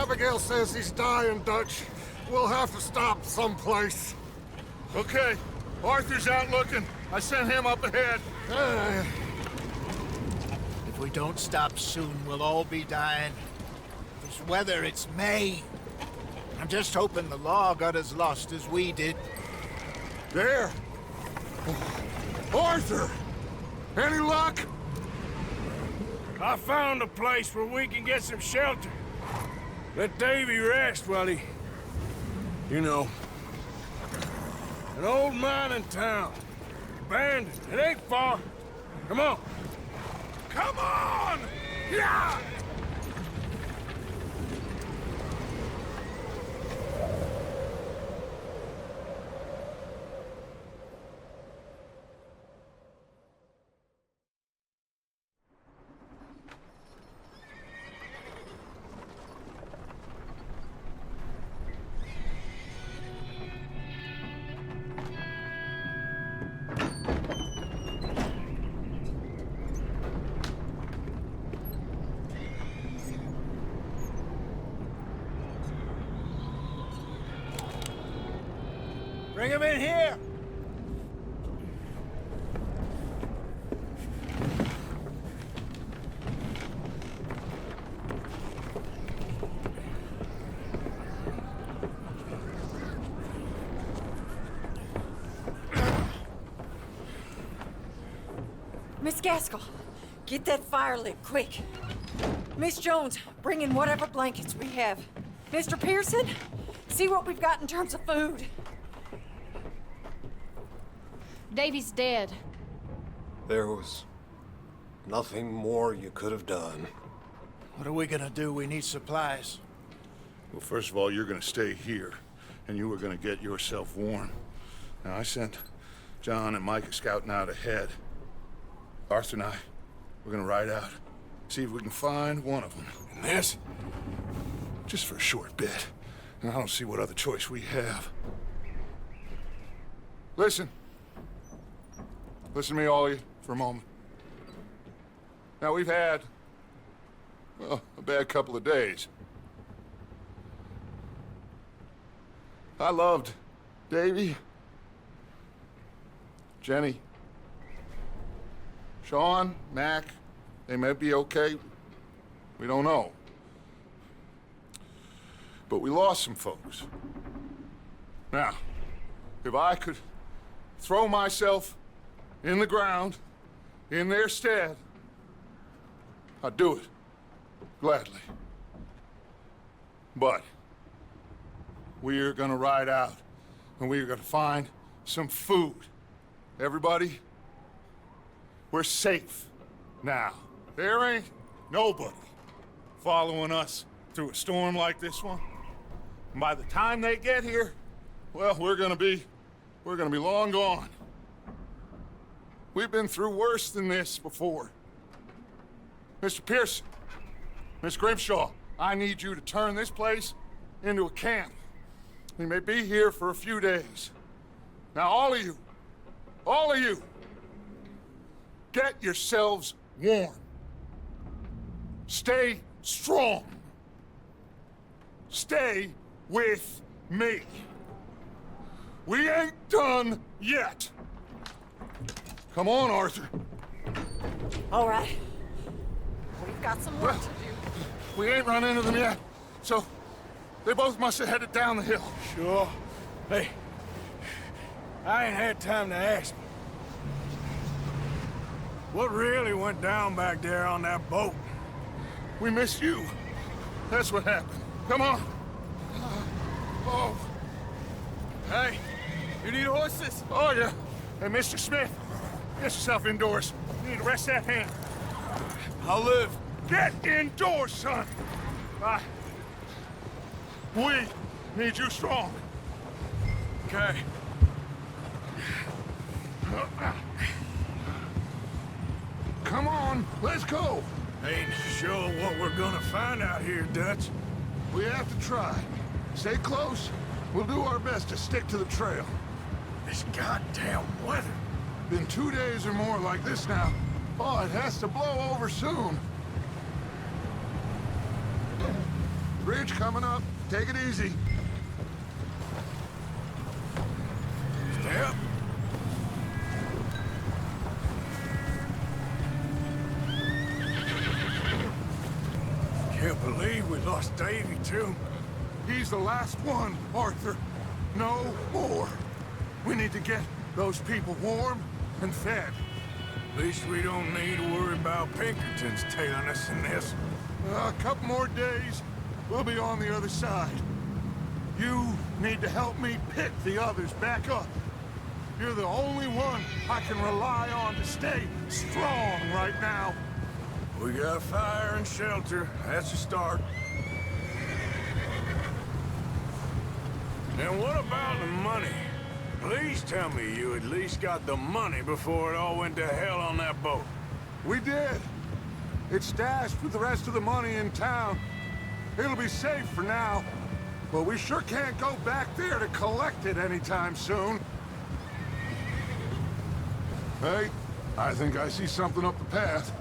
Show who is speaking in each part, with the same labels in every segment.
Speaker 1: Abigail says he's dying, Dutch. We'll have to stop someplace.
Speaker 2: Okay. Arthur's out looking. I sent him up ahead.
Speaker 3: If we don't stop soon, we'll all be dying. This weather, it's May. I'm just hoping the law got as lost as we did.
Speaker 1: There! Arthur! Any luck?
Speaker 4: I found a place where we can get some shelter. Let Davy rest while he... You know. An old mining town. Abandoned. It ain't far. Come on. Come on! Yeah!
Speaker 3: Bring him in here!
Speaker 5: Miss Gaskell, get that fire lit, quick. Miss Jones, bring in whatever blankets we have. Mr. Pearson, see what we've got in terms of food.
Speaker 6: Davy's dead.
Speaker 1: There was nothing more you could have done.
Speaker 3: What are we gonna do? We need supplies.
Speaker 2: Well, first of all, you're gonna stay here, and you were gonna get yourself warm. Now, I sent John and Micah scouting out ahead. Arthur and I, we're gonna ride out, see if we can find one of them. And this, just for a short bit. And I don't see what other choice we have. Listen. Listen to me, all of you, for a moment. Now, we've had, well, a bad couple of days. I loved Davy, Jenny, Sean, Mac. They may be okay. We don't know. But we lost some folks. Now, if I could throw myself in the ground, in their stead, I'd do it, gladly. But we're gonna ride out, and we're gonna find some food. Everybody, we're safe now. There ain't nobody following us through a storm like this one. And by the time they get here, well, we're gonna be long gone. We've been through worse than this before. Mr. Pearson, Miss Grimshaw, I need you to turn this place into a camp. We may be here for a few days. Now, all of you, get yourselves warm. Stay strong. Stay with me. We ain't done yet. Come on, Arthur.
Speaker 5: All right. We've got some work to do.
Speaker 2: We ain't run into them yet, so they both must have headed down the hill.
Speaker 4: Sure. Hey, I ain't had time to ask. What really went down back there on that boat?
Speaker 2: We missed you. That's what happened. Come on. Oh.
Speaker 4: Hey, you need horses?
Speaker 2: Oh, yeah. Hey, Mr. Smith, get yourself indoors. You need to rest that hand.
Speaker 4: I'll live.
Speaker 2: Get indoors, son. We need you strong.
Speaker 4: Okay.
Speaker 2: Come on, let's go.
Speaker 4: Ain't sure what we're gonna find out here, Dutch.
Speaker 2: We have to try. Stay close. We'll do our best to stick to the trail.
Speaker 4: This goddamn weather.
Speaker 2: Been 2 days or more like this now. Oh, it has to blow over soon. Bridge coming up. Take it easy.
Speaker 4: Stay up. Can't believe we lost Davy, too.
Speaker 2: He's the last one, Arthur. No more. We need to get those people warm and fed.
Speaker 4: At least we don't need to worry about Pinkertons tailing us in this.
Speaker 2: A couple more days, we'll be on the other side. You need to help me pick the others back up. You're the only one I can rely on to stay strong right now.
Speaker 4: We got fire and shelter. That's a start. And what about the money? Please tell me you at least got the money before it all went to hell on that boat.
Speaker 2: We did. It's stashed with the rest of the money in town. It'll be safe for now. But we sure can't go back there to collect it anytime soon. Hey, I think I see something up the path.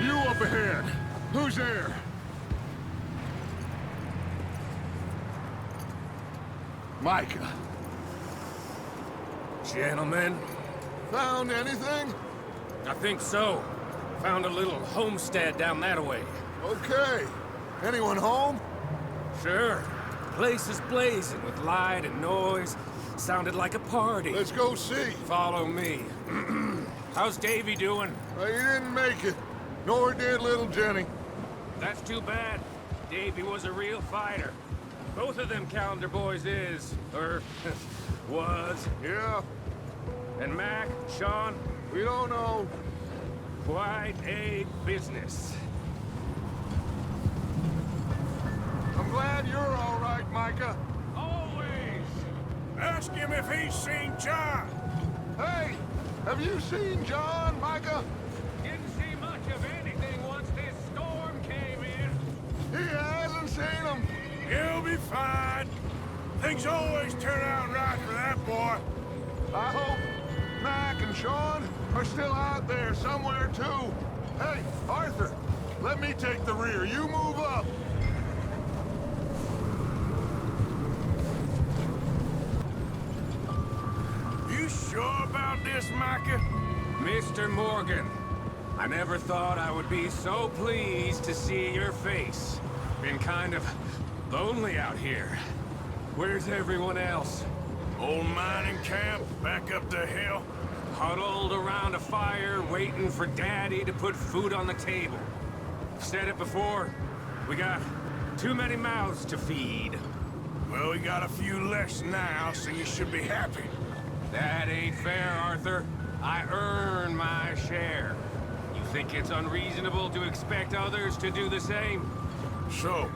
Speaker 2: You up ahead. Who's there? Micah.
Speaker 7: Gentlemen,
Speaker 2: Found anything?
Speaker 7: I think so. Found a little homestead down that way.
Speaker 2: Okay. Anyone home?
Speaker 7: Sure. Place is blazing with light and noise. Sounded like a party.
Speaker 2: Let's go see.
Speaker 7: Follow me. How's Davy doing?
Speaker 2: He didn't make it. Nor did little Jenny.
Speaker 7: That's too bad. Davy was a real fighter. Both of them calendar boys is, or was.
Speaker 2: Yeah,
Speaker 7: And Mac, Sean,
Speaker 2: we don't know.
Speaker 7: quite a business.
Speaker 2: I'm glad you're all right, Micah.
Speaker 4: Always! Ask him if he's seen John.
Speaker 2: Hey, have you seen John, Micah?
Speaker 7: Didn't see much of anything once this storm came in.
Speaker 2: He hasn't seen him.
Speaker 4: He'll be fine. Things always turn out right for that boy.
Speaker 2: I hope Mac and Sean are still out there somewhere, too. Hey, Arthur, let me take the rear. You move up.
Speaker 4: You sure about this, Micah?
Speaker 7: Mr. Morgan, I never thought I would be so pleased to see your face. Been kind of lonely out here. Where's everyone else?
Speaker 4: Old mining camp back up the hill.
Speaker 7: Huddled around a fire, waiting for Daddy to put food on the table. Said it before, we got too many mouths to feed.
Speaker 4: Well, we got a few less now, so you should be happy.
Speaker 7: That ain't fair, Arthur. I earn my share. You think it's unreasonable to expect others to do the same?
Speaker 4: So,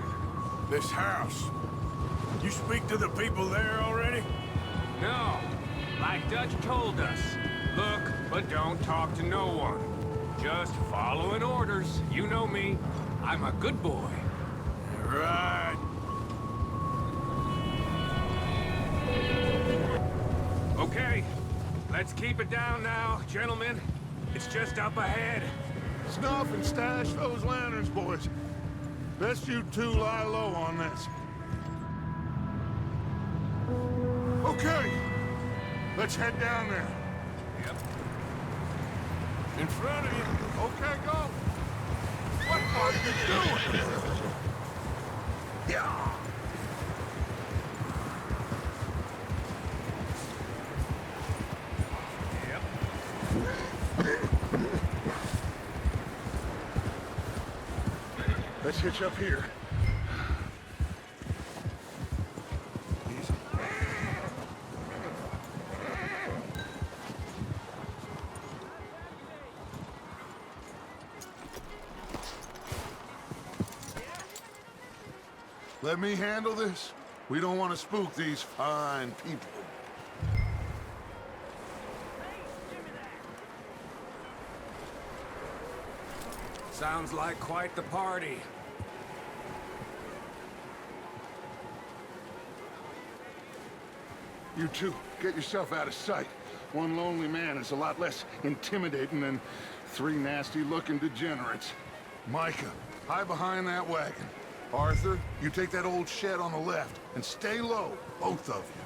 Speaker 4: this house. You speak to the people there already?
Speaker 7: No. Like Dutch told us. Look, but don't talk to no one. Just following orders. You know me. I'm a good boy.
Speaker 4: Right.
Speaker 7: Okay. Let's keep it down now, gentlemen. It's just up ahead.
Speaker 2: Snuff and stash those lanterns, boys. Best you two lie low on this. Okay. Let's head down there.
Speaker 7: Yep.
Speaker 4: In front of you.
Speaker 2: Okay, go. What are you doing? Yeah. Let's hitch up here. Easy. Let me handle this. We don't want to spook these fine people.
Speaker 7: Sounds like quite the party.
Speaker 2: You two, get yourself out of sight. One lonely man is a lot less intimidating than 3 nasty-looking degenerates. Micah, hide behind that wagon. Arthur, you take that old shed on the left, and stay low, both of you.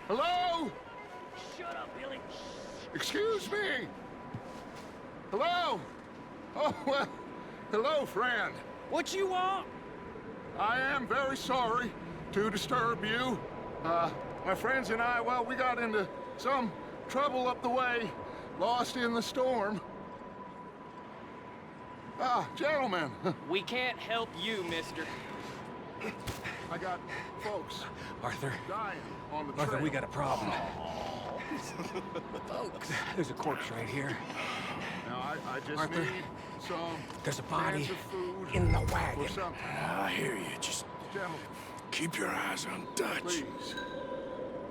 Speaker 2: Hello?
Speaker 8: Shut up, Billy.
Speaker 2: Excuse me? Hello? Oh, well, hello, friend.
Speaker 8: What you want?
Speaker 2: I am very sorry to disturb you. My friends and I, well, we got into some trouble up the way, lost in the storm. Gentlemen,
Speaker 8: We can't help you, mister.
Speaker 2: I got folks
Speaker 7: Arthur,
Speaker 2: dying on the trail.
Speaker 7: Arthur, we got a problem. There's a corpse right here.
Speaker 2: Now, I just
Speaker 7: Arthur,
Speaker 2: need some
Speaker 7: there's a body
Speaker 2: cans of food
Speaker 7: in the
Speaker 2: or
Speaker 7: wagon.
Speaker 2: something.
Speaker 4: I hear you. Just
Speaker 2: Gentlemen,
Speaker 4: keep your eyes on Dutch.
Speaker 2: please.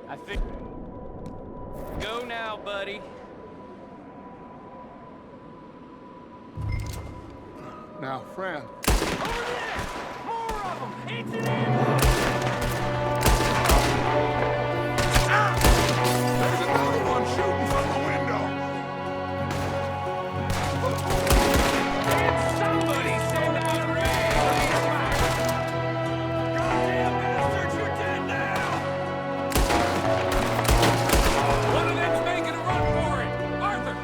Speaker 8: I think... Go now, buddy.
Speaker 2: Now, friend.
Speaker 8: Over there! More of them! It's an ambush!
Speaker 2: There's another one shooting from the window.
Speaker 8: Can somebody send out a raid? Goddamn bastards, you're dead now!
Speaker 7: One of them's making a run for it! Arthur!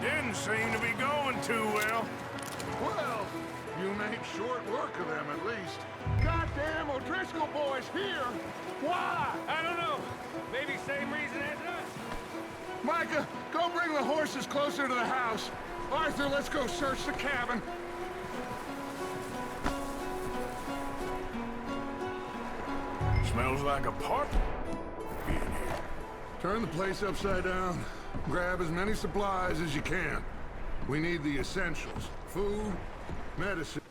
Speaker 4: Didn't seem to be going too well.
Speaker 2: Well, you made short work of them at least. Goddamn O'Driscoll boys here. Why?
Speaker 8: I don't know. Maybe same reason as us.
Speaker 2: Micah, go bring the horses closer to the house. Arthur, let's go search the cabin.
Speaker 4: Smells like a party in here.
Speaker 2: Turn the place upside down. Grab as many supplies as you can. We need the essentials. Food, medicine.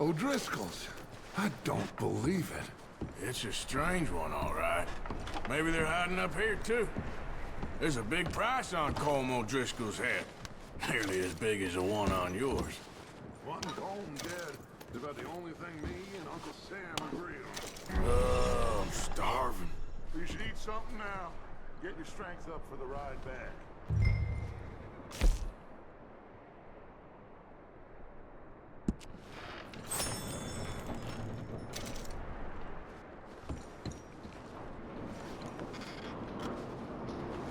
Speaker 2: O'Driscoll's. I don't believe it.
Speaker 4: It's a strange one, all right. Maybe they're hiding up here, too. There's a big price on Colm O'Driscoll's head. Nearly as big as the one on yours.
Speaker 2: One gone dead is about the only thing me and Uncle Sam agree on.
Speaker 4: Oh, I'm starving.
Speaker 2: You should eat something now. Get your strength up for the ride back.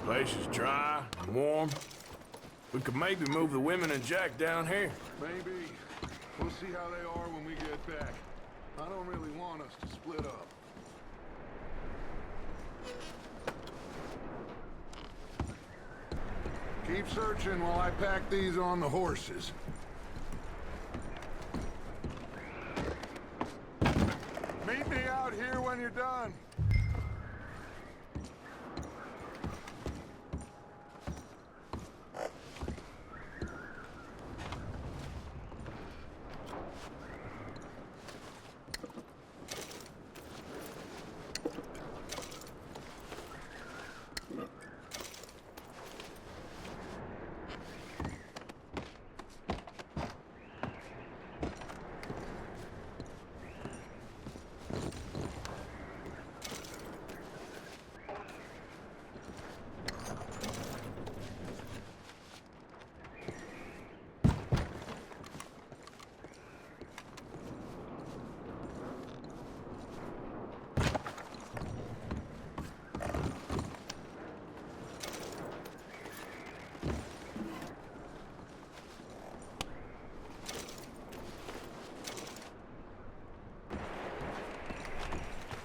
Speaker 4: Place is dry and warm. We could maybe move the women and Jack down here.
Speaker 2: Maybe. We'll see how they are when we get back. I don't really want us to split up. Keep searching while I pack these on the horses. Meet me out here when you're done.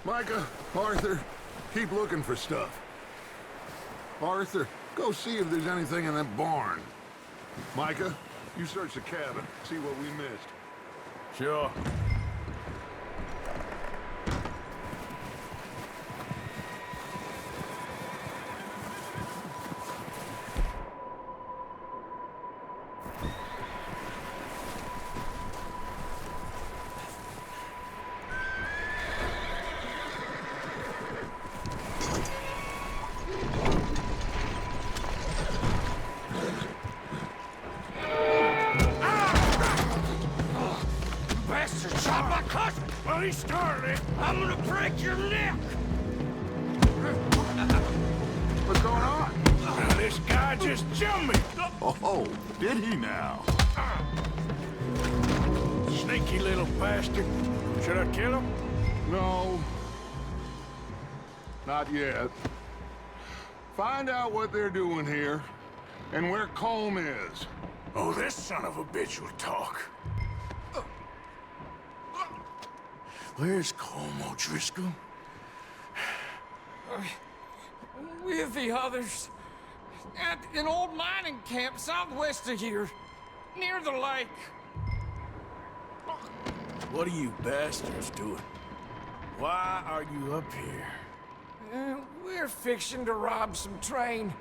Speaker 2: Micah, Arthur, keep looking for stuff. Arthur, go see if there's anything in that barn. Micah, you search the cabin, see what we missed.
Speaker 4: Sure. me started, I'm gonna break your neck!
Speaker 2: What's going on?
Speaker 4: Now, this guy just jumped me!
Speaker 2: Oh, did he now?
Speaker 4: Sneaky little bastard. Should I kill him?
Speaker 2: No. Not yet. Find out what they're doing here, and where Colm is.
Speaker 4: Oh, this son of a bitch will talk. Where's Colm O'Driscoll?
Speaker 9: With the others. At an old mining camp southwest of here. Near the lake.
Speaker 4: What are you bastards doing? Why are you up here?
Speaker 9: We're fixing to rob some train.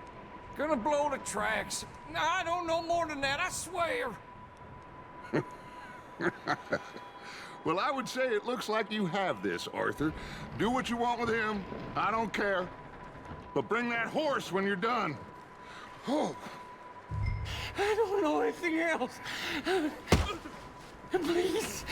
Speaker 9: Gonna blow the tracks. I don't know more than that, I swear.
Speaker 2: Well, I would say it looks like you have this, Arthur. Do what you want with him. I don't care. But bring that horse when you're done. Oh.
Speaker 9: I don't know anything else. Please.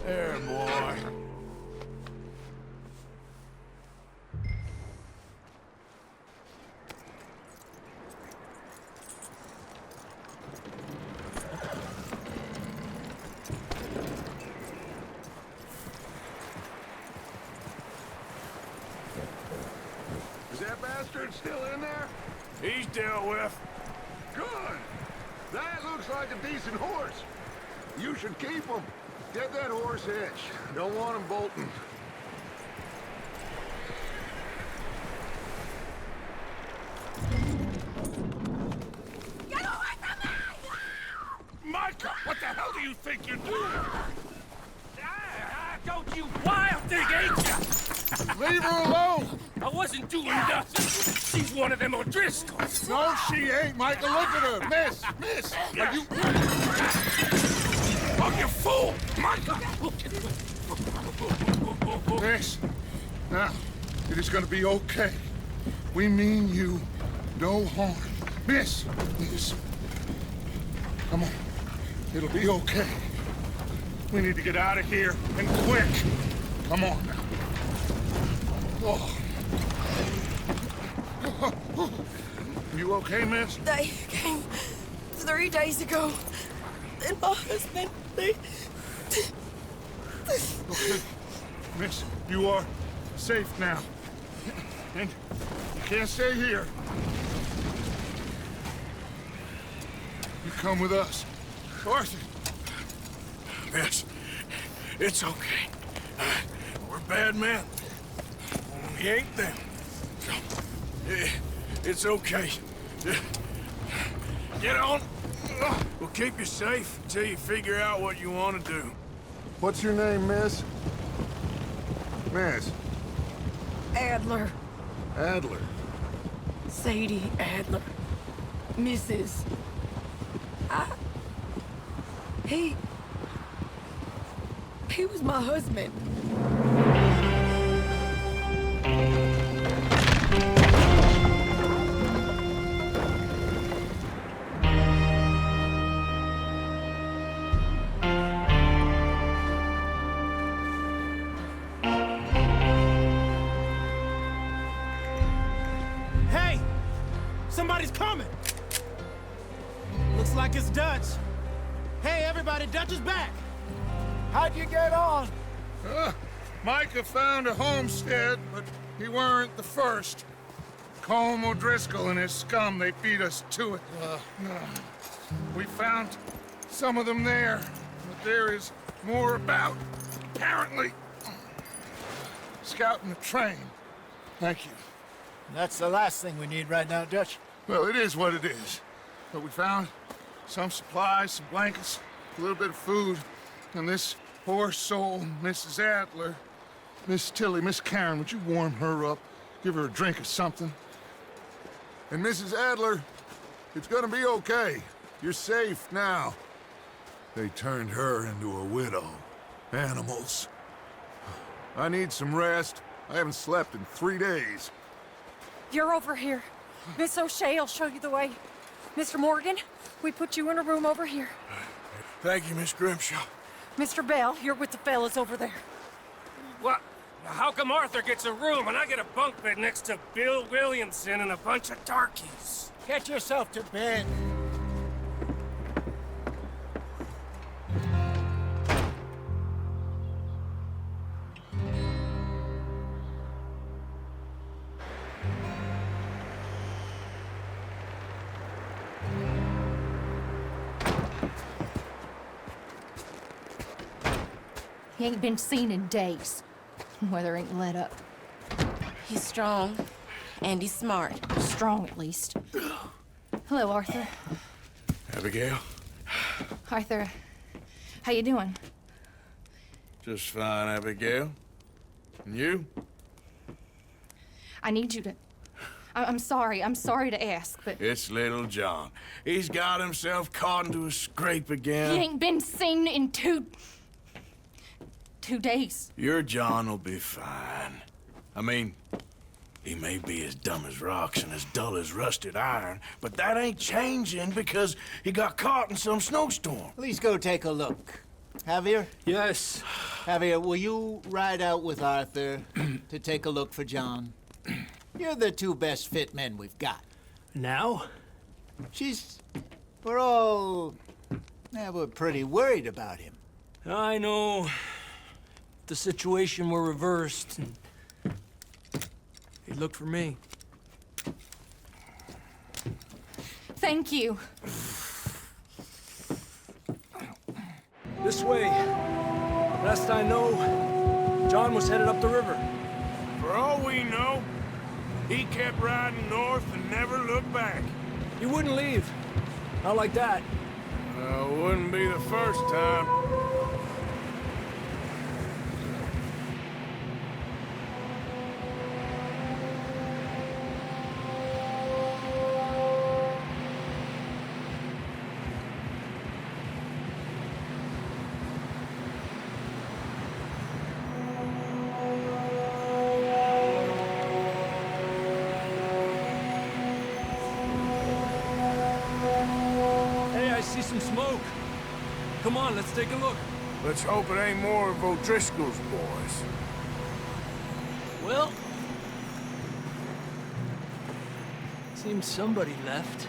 Speaker 4: There, boy.
Speaker 2: Is that bastard still in there?
Speaker 4: He's dealt with.
Speaker 2: Good. That looks like a decent horse. You should keep him. Get that horse hitched. Don't want him bolting.
Speaker 4: Micah, what the hell do you think you're doing?
Speaker 8: Don't you wild thing, ain't ya?
Speaker 2: Leave her alone!
Speaker 8: I wasn't doing nothing. She's one of them O'Driscolls.
Speaker 2: No, she ain't, Micah. Look at her. Miss, miss. Are you...
Speaker 4: Oh, you fool! Micah!
Speaker 2: Miss. Now, it is gonna be okay. We mean you no harm. Miss. Miss. Come on. It'll be okay. We need to get out of here, and quick. Come on now. Oh. You okay, miss?
Speaker 5: They came 3 days ago. And my husband,
Speaker 2: Okay. Miss, you are safe now. And you can't stay here. You come with us. Arthur.
Speaker 4: Miss, it's okay. We're bad men. We ain't them. So, it's okay. Get on. We'll keep you safe until you figure out what you want to do.
Speaker 2: What's your name, miss? Miss.
Speaker 5: Adler,
Speaker 2: Adler.
Speaker 5: Sadie Adler, Mrs. He was my husband.
Speaker 8: Hey! Somebody's coming! Looks like it's Dutch. Hey, everybody, Dutch is back!
Speaker 3: How'd you get on?
Speaker 2: Micah found a homestead, but he weren't the first. Colm O'Driscoll and his scum, they beat us to it. We found some of them there, but there is more about, apparently. Scouting the train. Thank you.
Speaker 3: That's the last thing we need right now, Dutch.
Speaker 2: Well, it is what it is. But we found some supplies, some blankets, a little bit of food, and this Poor soul, Mrs. Adler. Miss Tilly, Miss Karen, would you warm her up? Give her a drink or something? And Mrs. Adler, it's gonna be okay. You're safe now. They turned her into a widow. Animals. I need some rest. I haven't slept in 3 days.
Speaker 5: You're over here. Miss O'Shea will show you the way. Mr. Morgan, we put you in a room over here.
Speaker 4: Thank you, Miss Grimshaw.
Speaker 5: Mr. Bell, you're with the fellas over there.
Speaker 10: What? How come Arthur gets a room and I get a bunk bed next to Bill Williamson and a bunch of darkies?
Speaker 3: Get yourself to bed.
Speaker 6: He ain't been seen in days. Weather ain't let up.
Speaker 11: He's strong, and he's smart.
Speaker 6: Strong, at least. Hello, Arthur.
Speaker 4: Abigail?
Speaker 6: Arthur, how you doing?
Speaker 4: Just fine, Abigail. And you?
Speaker 6: I need you to... I'm sorry to ask, but...
Speaker 4: It's little John. He's got himself caught into a scrape again.
Speaker 6: He ain't been seen in 2 days.
Speaker 4: Your John will be fine. I mean, he may be as dumb as rocks and as dull as rusted iron, but that ain't changing because he got caught in some snowstorm.
Speaker 3: Please go take a look. Javier?
Speaker 10: Yes.
Speaker 3: Javier, will you ride out with Arthur to take a look for John? You're the 2 best fit men we've got.
Speaker 10: Now?
Speaker 3: We're pretty worried about him.
Speaker 10: I know. The situation were reversed, and he looked for me.
Speaker 6: Thank you.
Speaker 10: This way. Last I know, John was headed up the river.
Speaker 4: For all we know, he kept riding north and never looked back.
Speaker 10: He wouldn't leave. Not like that.
Speaker 4: Wouldn't be the first time.
Speaker 10: See some smoke. Come on, let's take a look.
Speaker 4: Let's hope it ain't more of O'Driscoll's boys.
Speaker 10: Well, seems somebody left.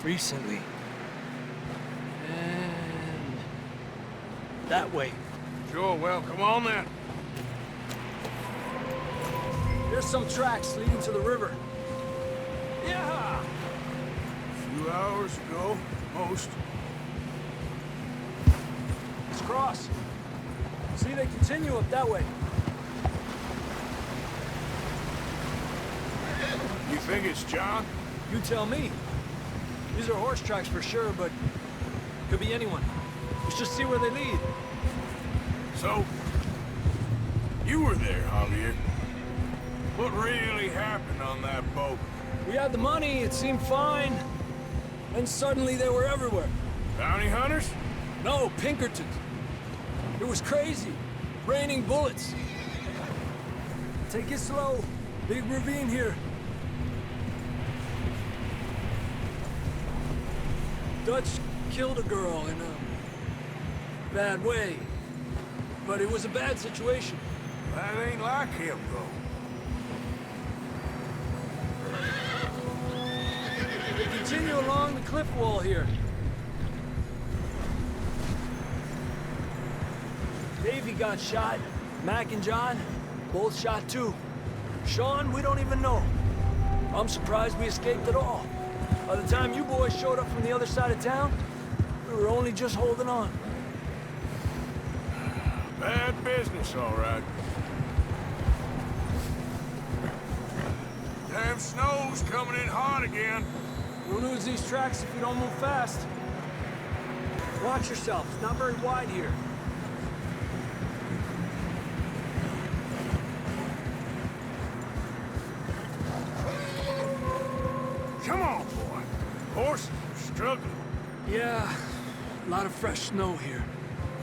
Speaker 10: Recently. And that way.
Speaker 4: Sure, well, come on then.
Speaker 10: There's some tracks leading to the river. Yeah!
Speaker 4: A few hours ago, most.
Speaker 10: Let's cross. See, they continue up that way.
Speaker 4: You think it's John?
Speaker 10: You tell me. These are horse tracks for sure, but could be anyone. Let's just see where they lead.
Speaker 4: So, you were there, Javier. What really happened on that boat?
Speaker 10: We had the money, it seemed fine. Then suddenly they were everywhere.
Speaker 4: Bounty hunters?
Speaker 10: No, Pinkertons. It was crazy. Raining bullets. Take it slow. Big ravine here. Dutch killed a girl in a bad way. But it was a bad situation.
Speaker 4: That ain't like him, though.
Speaker 10: Continue along the cliff wall here. Davey got shot. Mac and John, both shot too. Sean, we don't even know. I'm surprised we escaped at all. By the time you boys showed up from the other side of town, we were only just holding on.
Speaker 4: Bad business, all right. Damn snow's coming in hard again.
Speaker 10: We'll lose these tracks if we don't move fast. Watch yourself. It's not very wide here.
Speaker 4: Come on, boy. Horses are struggling.
Speaker 10: Yeah, a lot of fresh snow here.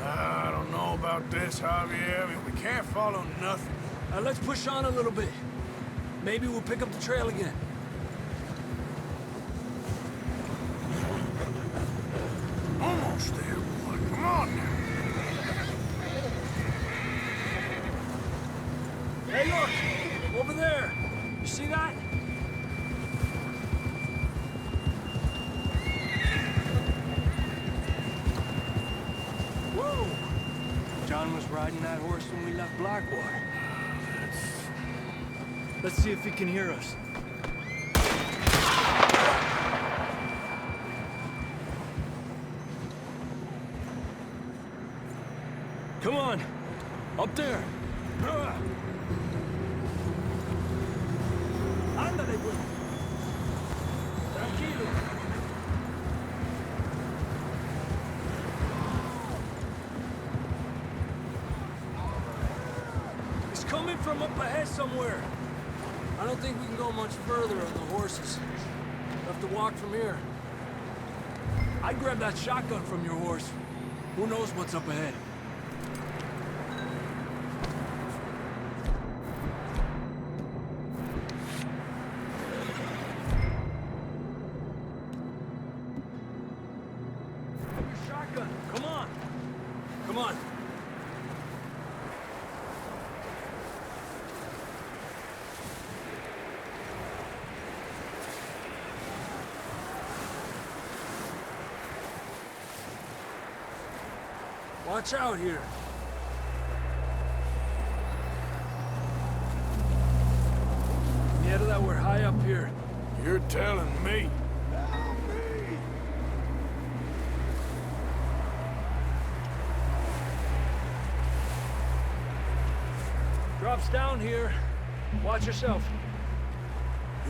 Speaker 4: I don't know about this, Javier. We can't follow nothing.
Speaker 10: Let's push on a little bit. Maybe we'll pick up the trail again.
Speaker 4: Almost there, boy. Come on now.
Speaker 10: Hey, look! Over there! You see that? Whoa! John was riding that horse when we left Blackwater. Let's see if he can hear us. Come on! Up there! Ándale, pues! Tranquilo! It's coming from up ahead somewhere. I don't think we can go much further on the horses. We'll have to walk from here. I'd grab that shotgun from your horse. Who knows what's up ahead? Grab your shotgun. Come on. Come on. Watch out here. Yeah, that we're high up here.
Speaker 4: You're telling me.
Speaker 10: Drops down here. Watch yourself.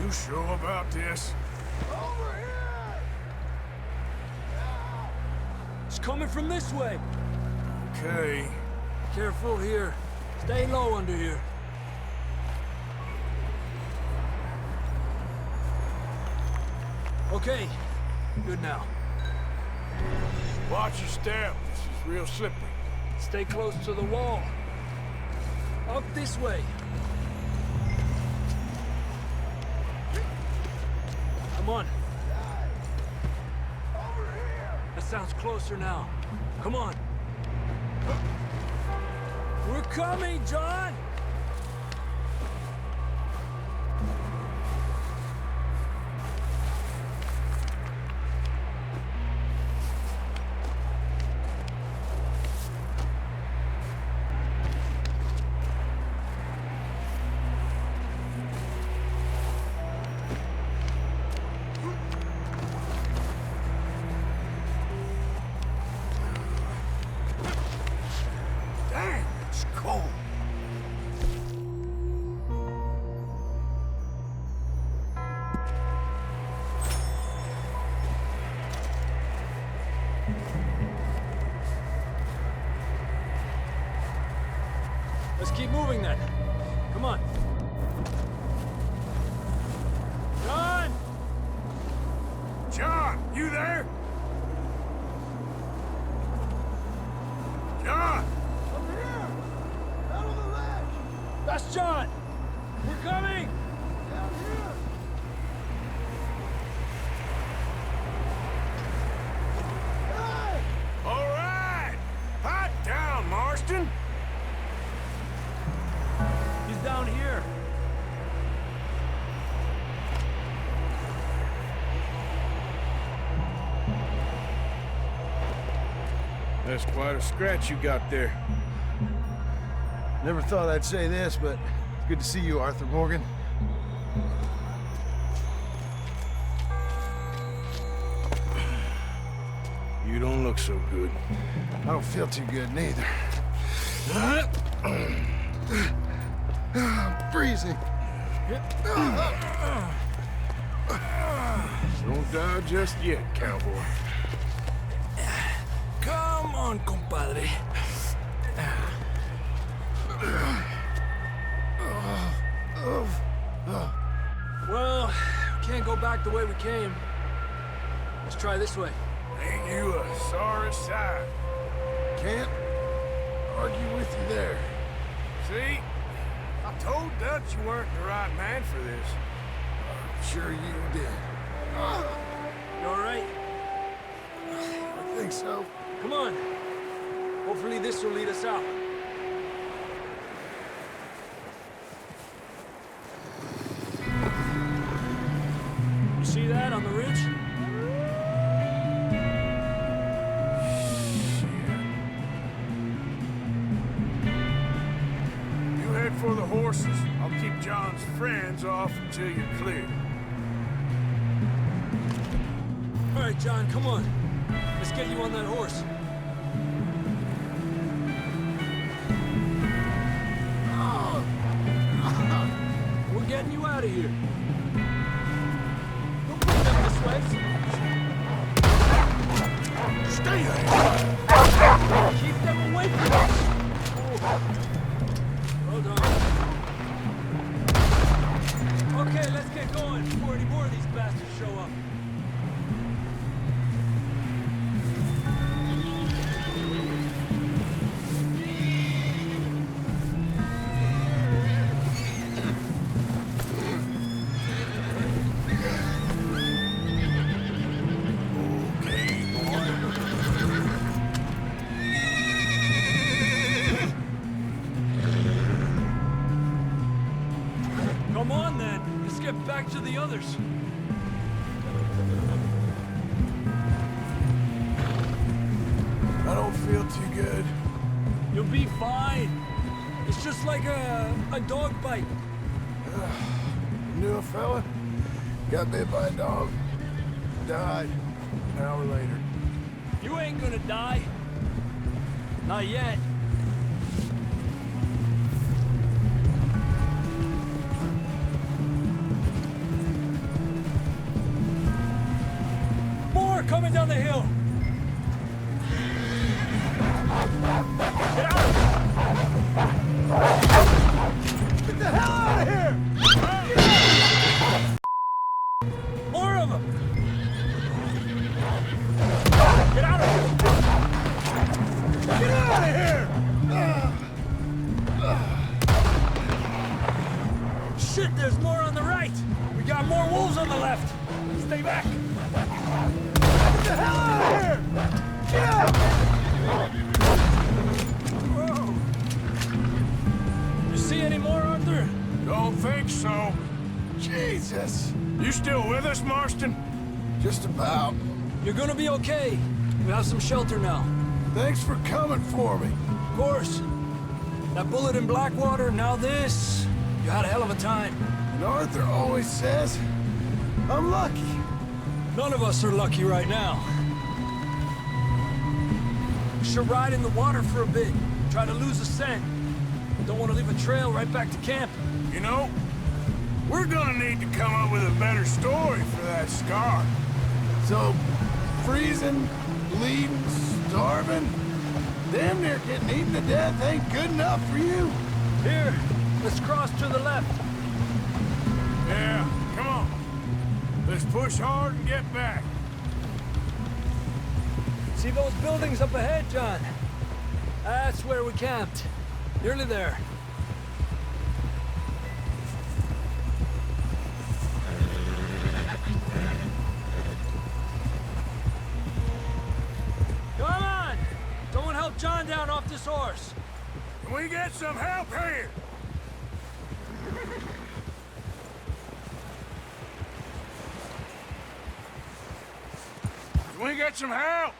Speaker 4: You sure about this?
Speaker 2: Over here!
Speaker 10: It's coming from this way.
Speaker 4: Okay.
Speaker 10: Careful here. Stay low under here. Okay. Good now.
Speaker 4: Watch your step. This is real slippery.
Speaker 10: Stay close to the wall. Up this way. Come on. That sounds closer now. Come on. We're coming, John!
Speaker 4: Damn, it's cold.
Speaker 10: Let's keep moving then. Come on. John!
Speaker 4: John, you there? John!
Speaker 2: Over here! Out on the ledge!
Speaker 10: That's John! We're coming!
Speaker 2: Down here! Hey!
Speaker 4: All right! Hot down, Marston!
Speaker 10: He's down here.
Speaker 4: That's quite a scratch you got there.
Speaker 12: Never thought I'd say this, but it's good to see you, Arthur Morgan.
Speaker 4: You don't look so good.
Speaker 12: I don't feel too good, neither. I'm freezing.
Speaker 4: Don't die just yet, cowboy.
Speaker 10: on, compadre. Well, can't go back the way we came. Let's try this way.
Speaker 4: Ain't you a sorry sight?
Speaker 12: Can't argue with you there.
Speaker 4: See? I told Dutch you weren't the right man for this.
Speaker 12: Sure you did.
Speaker 10: You all right?
Speaker 12: I think so.
Speaker 10: Come on. Hopefully this will lead us out. You see that on the ridge?
Speaker 4: You head for the horses. I'll keep John's friends off until you're clear.
Speaker 10: All right, John, come on. Let's get you on that horse. We're getting you out of here. Don't bring them this way.
Speaker 4: Stay there!
Speaker 10: Keep them away from us. Hold on. Okay, let's get going before any more of these bastards show up. Come on, then. Let's get back to the others.
Speaker 12: I don't feel too good.
Speaker 10: You'll be fine. It's just like a dog bite.
Speaker 12: Knew a fella, got bit by a dog, died an hour later.
Speaker 10: You ain't gonna die. Not yet. More coming down the hill. Get out of here!
Speaker 12: Get the hell out of here!
Speaker 10: More of them! Get out of here!
Speaker 12: Get out of here!
Speaker 10: Shit, there's more on the right! We got more wolves on the left! Stay back!
Speaker 12: Get the hell out of here! Get out!
Speaker 10: Whoa! You see any more, Arthur?
Speaker 4: Don't think so.
Speaker 12: Jesus!
Speaker 4: You still with us, Marston?
Speaker 12: Just about.
Speaker 10: You're gonna be okay. We have some shelter now.
Speaker 12: Thanks for coming for me.
Speaker 10: Of course. That bullet in Blackwater, now this. You had a hell of a time.
Speaker 12: And Arthur always says, I'm lucky.
Speaker 10: None of us are lucky right now. We should ride in the water for a bit. Try to lose the scent. Don't want to leave a trail right back to camp.
Speaker 4: You know, we're gonna need to come up with a better story for that scar.
Speaker 12: So, freezing, bleeding, starving, damn near getting eaten to death ain't good enough for you?
Speaker 10: Here, let's cross to the left.
Speaker 4: Yeah, come on. Let's push hard and get back.
Speaker 10: See those buildings up ahead, John? That's where we camped. Nearly there. Come on! Someone help John down off this horse.
Speaker 4: Can we get some help here? Can we get some help?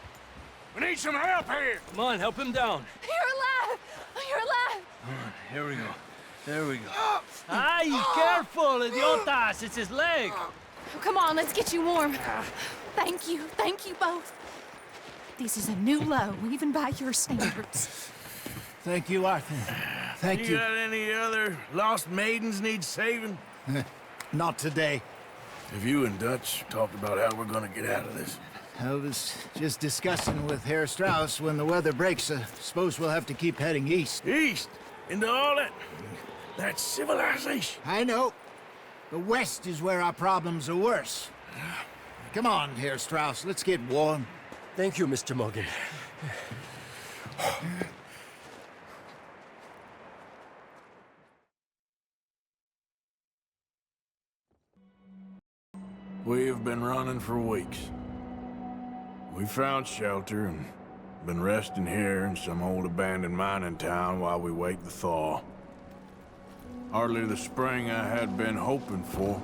Speaker 4: We need some help here.
Speaker 10: Come on, help him down.
Speaker 5: You're alive! You're alive!
Speaker 10: Here we go. There we go. Ay, careful, idiotas! It's his leg.
Speaker 6: Come on, let's get you warm. Thank you both. This is a new low, even by your standards.
Speaker 3: Thank you, Arthur. Thank you.
Speaker 4: Got any other lost maidens need saving?
Speaker 3: Not today.
Speaker 1: Have you and Dutch talked about how we're gonna get out of this?
Speaker 3: I was just discussing with Herr Strauss when the weather breaks. Suppose we'll have to keep heading east.
Speaker 4: East? Into all that civilization.
Speaker 3: I know. The west is where our problems are worse. Come on, Herr Strauss, let's get warm.
Speaker 10: Thank you, Mr. Morgan.
Speaker 4: We've been running for weeks. We found shelter and been resting here in some old abandoned mining town while we wait the thaw. Hardly the spring I had been hoping for.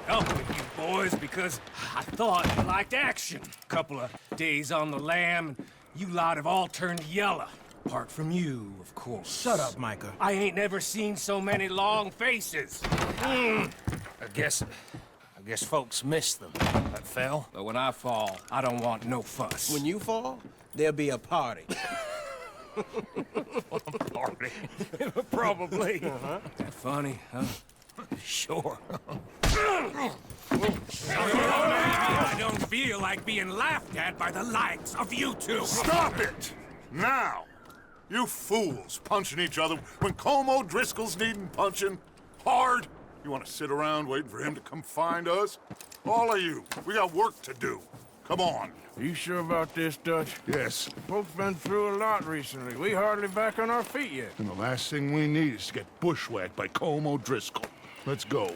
Speaker 7: Up with you boys because I thought you liked action. Couple of days on the lam, and you lot have all turned yellow. Apart from you, of course.
Speaker 8: Shut up, Micah.
Speaker 7: I ain't never seen so many long faces. I guess folks miss them. That fell. But when I fall, I don't want no fuss.
Speaker 8: When you fall, there'll be a party.
Speaker 7: Party? Probably. That funny, huh? Sure. I don't feel like being laughed at by the likes of you two.
Speaker 2: Stop it! Now! You fools punching each other when Colm O'Driscoll's needing punching hard. You want to sit around waiting for him to come find us? All of you, we got work to do. Come on.
Speaker 4: Are you sure about this, Dutch?
Speaker 2: Yes.
Speaker 4: Folks been through a lot recently. We hardly back on our feet yet.
Speaker 2: And the last thing we need is to get bushwhacked by Colm O'Driscoll. Let's go.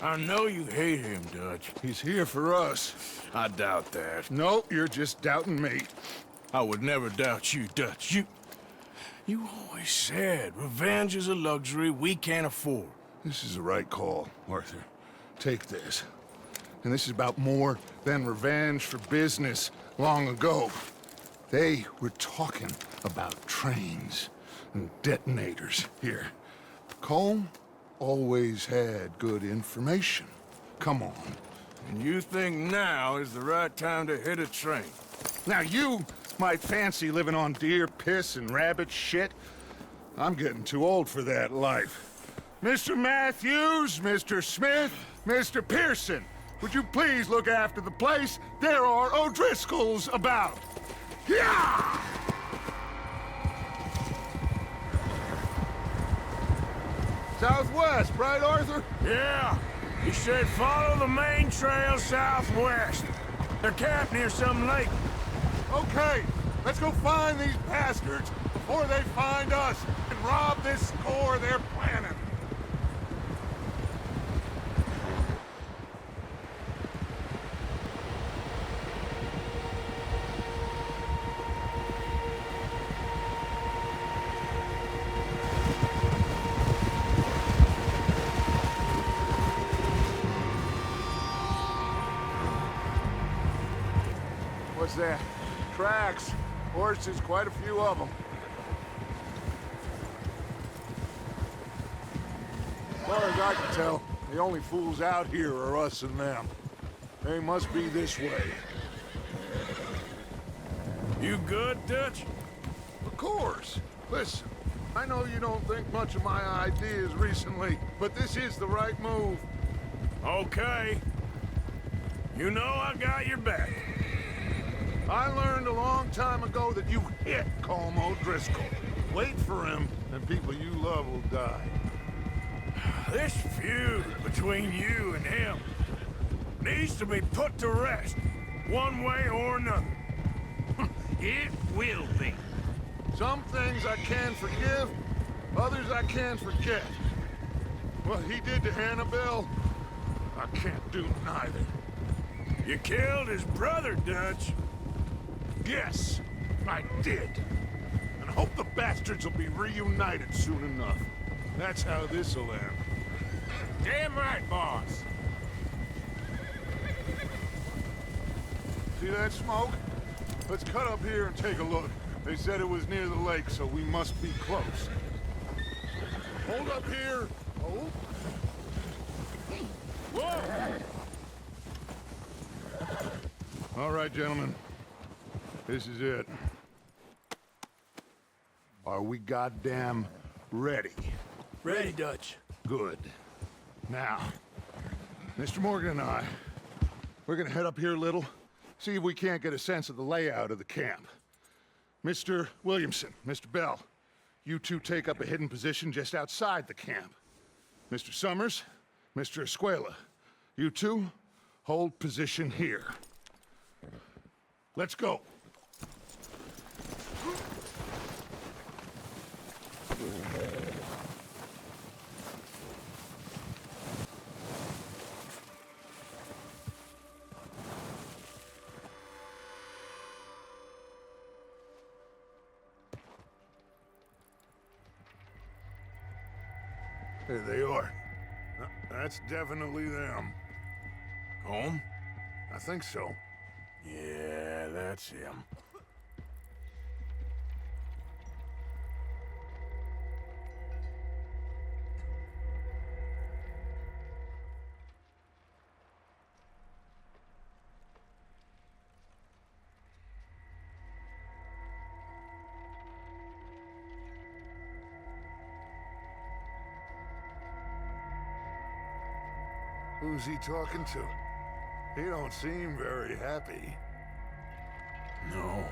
Speaker 4: I know you hate him, Dutch.
Speaker 2: He's here for us.
Speaker 4: I doubt that.
Speaker 2: No, you're just doubting me.
Speaker 4: I would never doubt you, Dutch. You always said revenge is a luxury we can't afford.
Speaker 2: This is the right call, Arthur. Take this. And this is about more than revenge for business long ago. They were talking about trains and detonators here. Colm always had good information. Come on.
Speaker 4: And you think now is the right time to hit a train?
Speaker 2: Now you might fancy living on deer piss and rabbit shit. I'm getting too old for that life. Mr. Matthews, Mr. Smith, Mr. Pearson, would you please look after the place? There are O'Driscolls about. Yeah! Southwest, right, Arthur?
Speaker 4: Yeah. He said follow the main trail southwest. They're camped near some lake.
Speaker 2: Okay, let's go find these bastards before they find us and rob this score they're planning. What's that? Tracks. Horses, quite a few of them. As far as I can tell, the only fools out here are us and them. They must be this way.
Speaker 4: You good, Dutch?
Speaker 2: Of course. Listen, I know you don't think much of my ideas recently, but this is the right move.
Speaker 4: Okay. You know I got your back.
Speaker 2: I learned a long time ago that you hit Colm O'Driscoll. Wait for him, and people you love will die.
Speaker 4: This feud between you and him needs to be put to rest, one way or another.
Speaker 7: It will be.
Speaker 2: Some things I can forgive, others I can't forget. What he did to Annabelle, I can't do neither.
Speaker 4: You killed his brother, Dutch.
Speaker 2: Yes, I did. And I hope the bastards will be reunited soon enough. That's how this'll end.
Speaker 7: Damn right, boss.
Speaker 2: See that smoke? Let's cut up here and take a look. They said it was near the lake, so we must be close. Hold up here. Hold. Whoa! All right, gentlemen. This is it. Are we goddamn ready?
Speaker 10: Ready, Dutch.
Speaker 2: Good. Now, Mr. Morgan and I, we're gonna head up here a little, see if we can't get a sense of the layout of the camp. Mr. Williamson, Mr. Bell, you two take up a hidden position just outside the camp. Mr. Summers, Mr. Escuela, you two hold position here. Let's go. There they are. That's definitely them.
Speaker 4: Home?
Speaker 2: I think so.
Speaker 4: Yeah, that's him.
Speaker 2: Who's he talking to? He don't seem very happy.
Speaker 4: No.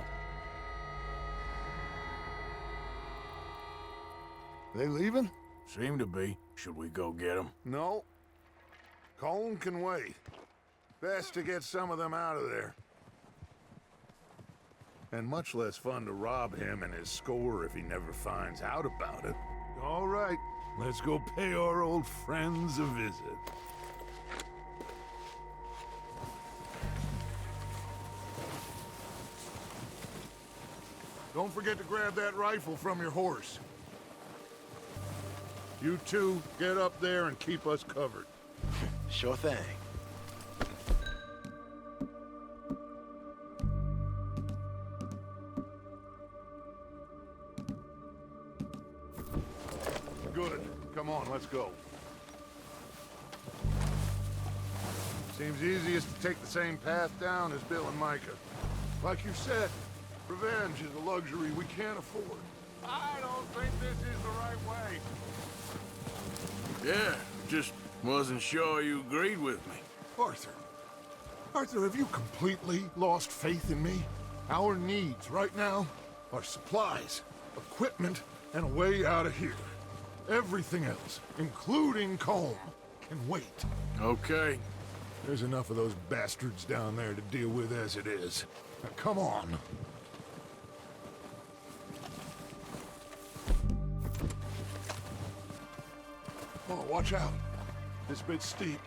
Speaker 2: They leaving?
Speaker 4: Seem to be. Should we go get him?
Speaker 2: No. Colm can wait. Best to get some of them out of there. And much less fun to rob him and his score if he never finds out about it. All right, let's go pay our old friends a visit. Don't forget to grab that rifle from your horse. You two, get up there and keep us covered.
Speaker 12: Sure thing.
Speaker 2: Good. Come on, let's go. Seems easiest to take the same path down as Bill and Micah. Like you said, revenge is a luxury we can't afford. I don't think this is the right way.
Speaker 4: Yeah, just wasn't sure you agreed with me.
Speaker 2: Arthur. Arthur, have you completely lost faith in me? Our needs right now are supplies, equipment, and a way out of here. Everything else, including Colm, can wait.
Speaker 4: Okay.
Speaker 2: There's enough of those bastards down there to deal with as it is. Now, come on. Oh, watch out. This bit's steep.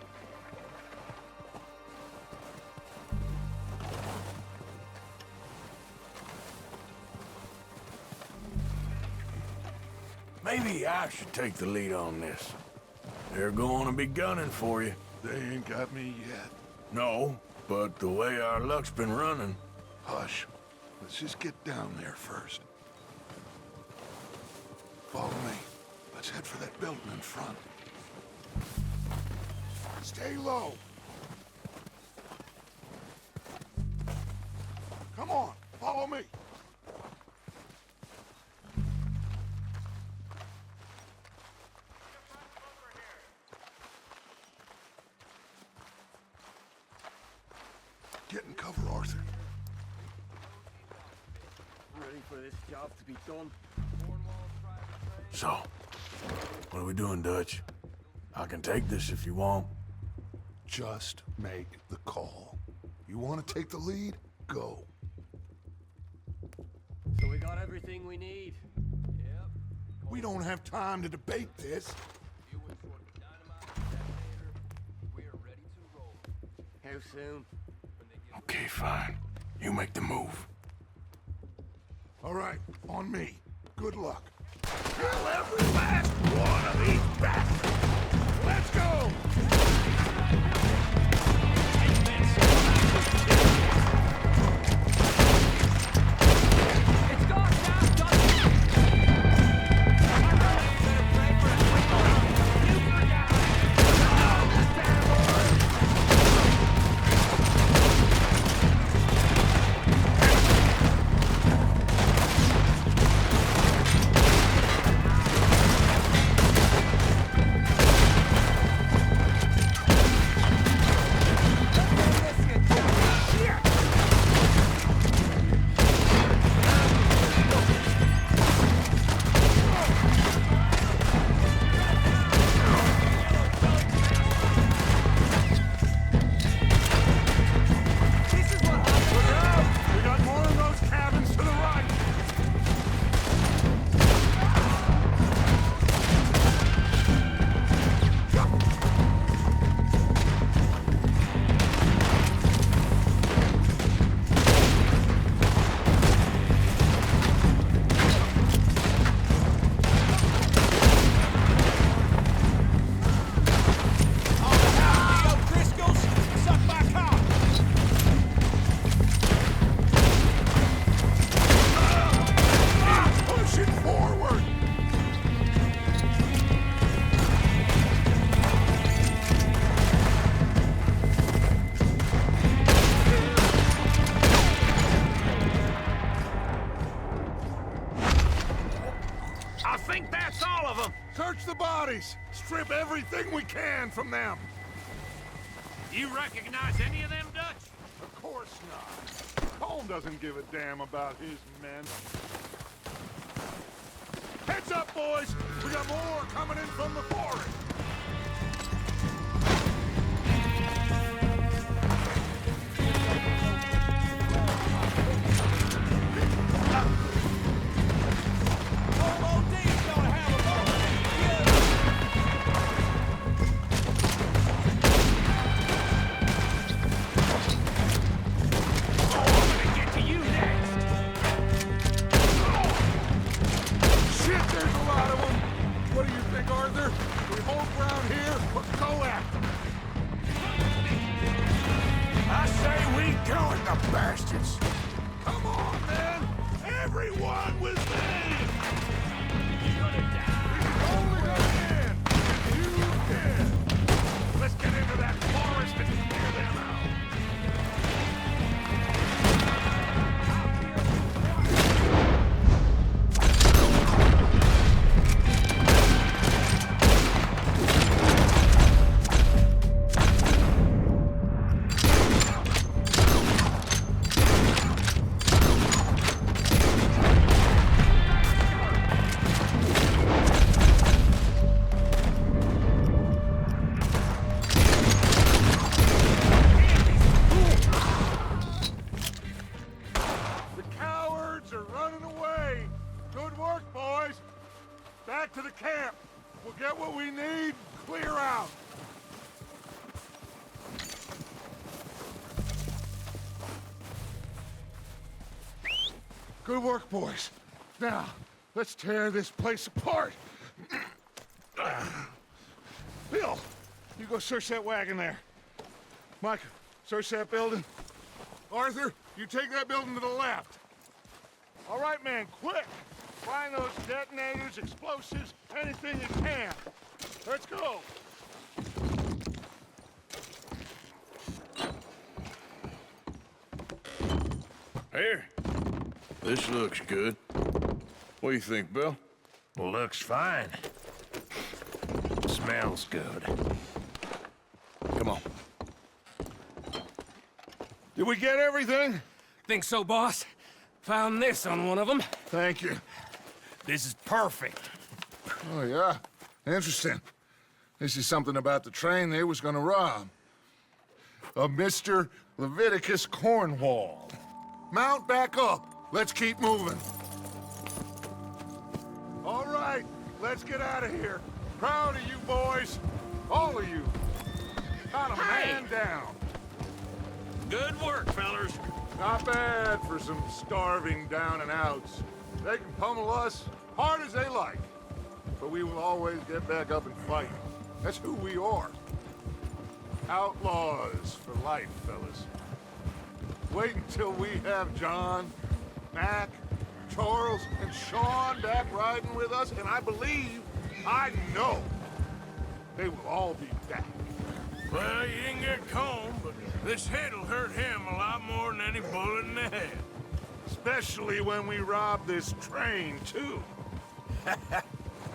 Speaker 4: Maybe I should take the lead on this. They're going to be gunning for you.
Speaker 2: They ain't got me yet.
Speaker 4: No, but the way our luck's been running...
Speaker 2: Hush. Let's just get down there first. Follow me. Let's head for that building in front. Stay low. Come on, follow me. Get in cover, Arthur.
Speaker 13: Ready for this job to be done.
Speaker 4: So, what are we doing, Dutch? I can take this if you want.
Speaker 2: Just make the call. You want to take the lead? Go.
Speaker 13: So we got everything we need. Yep.
Speaker 2: We don't have time to debate this.
Speaker 13: How soon?
Speaker 4: Okay, fine. You make the move.
Speaker 2: All right, on me. Good luck. Kill every last one of these bastards! Let's go! think that's all of them? Search the bodies. Strip everything we can from them.
Speaker 4: You recognize any of them, Dutch?
Speaker 2: Of course not. Colm doesn't give a damn about his men. Heads up, boys! We got more coming in from the forest! Bastards! Come on, man! Everyone with me! You're gonna die! You're only gonna end if you can! Let's get into that forest and clear them out! Back to the camp. We'll get what we need, clear out. Good work, boys. Now, let's tear this place apart. Bill, you go search that wagon there. Mike, search that building. Arthur, you take that building to the left. All right, man, quick. Find those detonators, explosives, anything you can. Let's go.
Speaker 4: Here.
Speaker 2: This looks good. What do you think, Bill?
Speaker 4: Looks fine. Smells good.
Speaker 2: Come on. Did we get everything?
Speaker 4: Think so, boss. Found this on one of them.
Speaker 2: Thank you.
Speaker 4: This is perfect.
Speaker 2: Oh, yeah? Interesting. This is something about the train they was gonna rob. A Mr. Leviticus Cornwall. Mount back up. Let's keep moving. All right, let's get out of here. Proud of you boys. All of you. Got a man down.
Speaker 4: Good work, fellers.
Speaker 2: Not bad for some starving down and outs. They can pummel us hard as they like, but we will always get back up and fight. That's who we are. Outlaws for life, fellas. Wait until we have John, Mac, Charles, and Sean back riding with us, and I believe, I know, they will all be back.
Speaker 4: Well, you didn't get Colm, but this hit'll hurt him a lot more than any bullet in the head.
Speaker 2: Especially when we rob this train, too.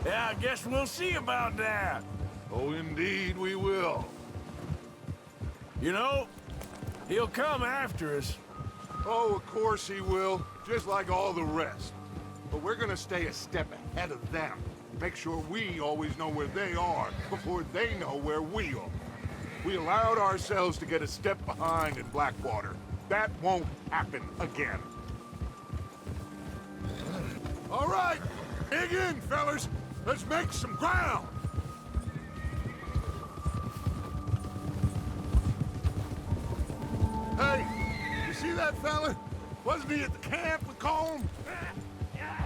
Speaker 4: Yeah, I guess we'll see about that.
Speaker 2: Oh, indeed we will.
Speaker 4: You know, he'll come after us.
Speaker 2: Oh, of course he will, just like all the rest. But we're gonna stay a step ahead of them. Make sure we always know where they are before they know where we are. We allowed ourselves to get a step behind in Blackwater. That won't happen again. All right, dig in, fellas. Let's make some ground. Hey, you see that fella? Wasn't he at the camp with Colm?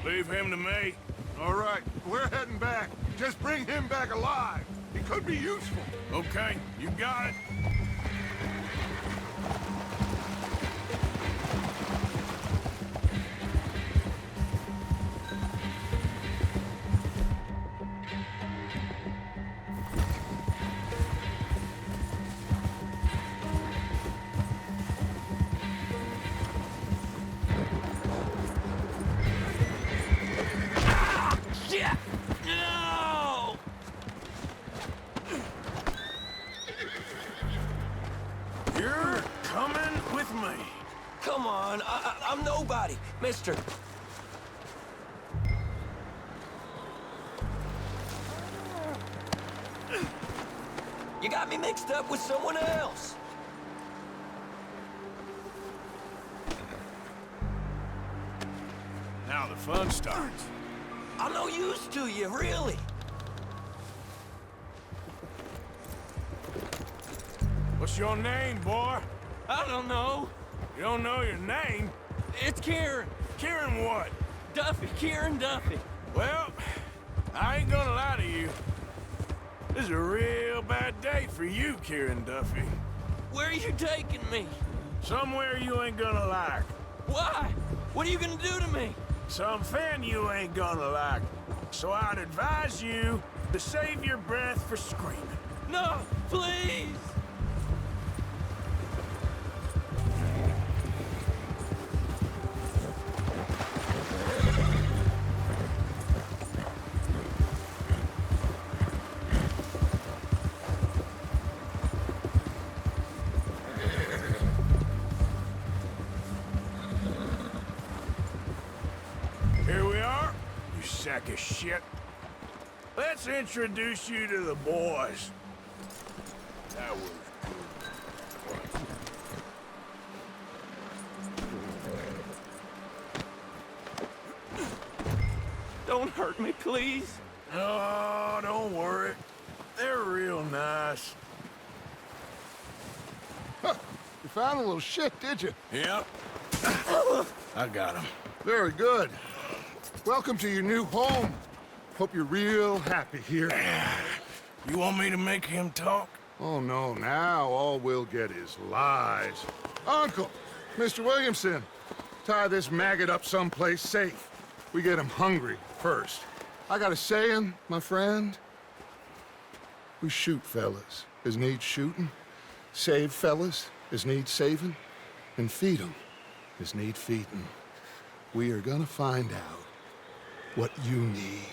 Speaker 4: Leave him to me.
Speaker 2: All right, we're heading back. Just bring him back alive. He could be useful.
Speaker 4: Okay, you got it.
Speaker 10: mister. You got me mixed up with someone else.
Speaker 4: Now the fun starts.
Speaker 10: I'm no use to you, really.
Speaker 4: What's your name, boy?
Speaker 9: I don't know.
Speaker 4: You don't know your name?
Speaker 9: It's Kieran.
Speaker 4: Kieran what?
Speaker 9: Duffy, Kieran Duffy.
Speaker 4: Well, I ain't gonna lie to you. This is a real bad day for you, Kieran Duffy.
Speaker 9: Where are you taking me?
Speaker 4: Somewhere you ain't gonna like.
Speaker 9: Why? What are you gonna do to me?
Speaker 4: Something you ain't gonna like. So I'd advise you to save your breath for screaming.
Speaker 9: No, please.
Speaker 4: Here we are, you sack of shit. Let's introduce you to the boys. That was
Speaker 9: Don't hurt me, please.
Speaker 4: Oh, don't worry. They're real nice.
Speaker 2: You found a little shit, did you?
Speaker 4: Yep. I got him.
Speaker 2: Very good. Welcome to your new home. Hope you're real happy here.
Speaker 4: You want me to make him talk?
Speaker 2: Oh, no, now all we'll get is lies. Uncle, Mr. Williamson, tie this maggot up someplace safe. We get him hungry first. I got a saying, my friend. We shoot fellas as need shooting, save fellas as need saving, and feed 'em as need feeding. We are gonna find out what you need.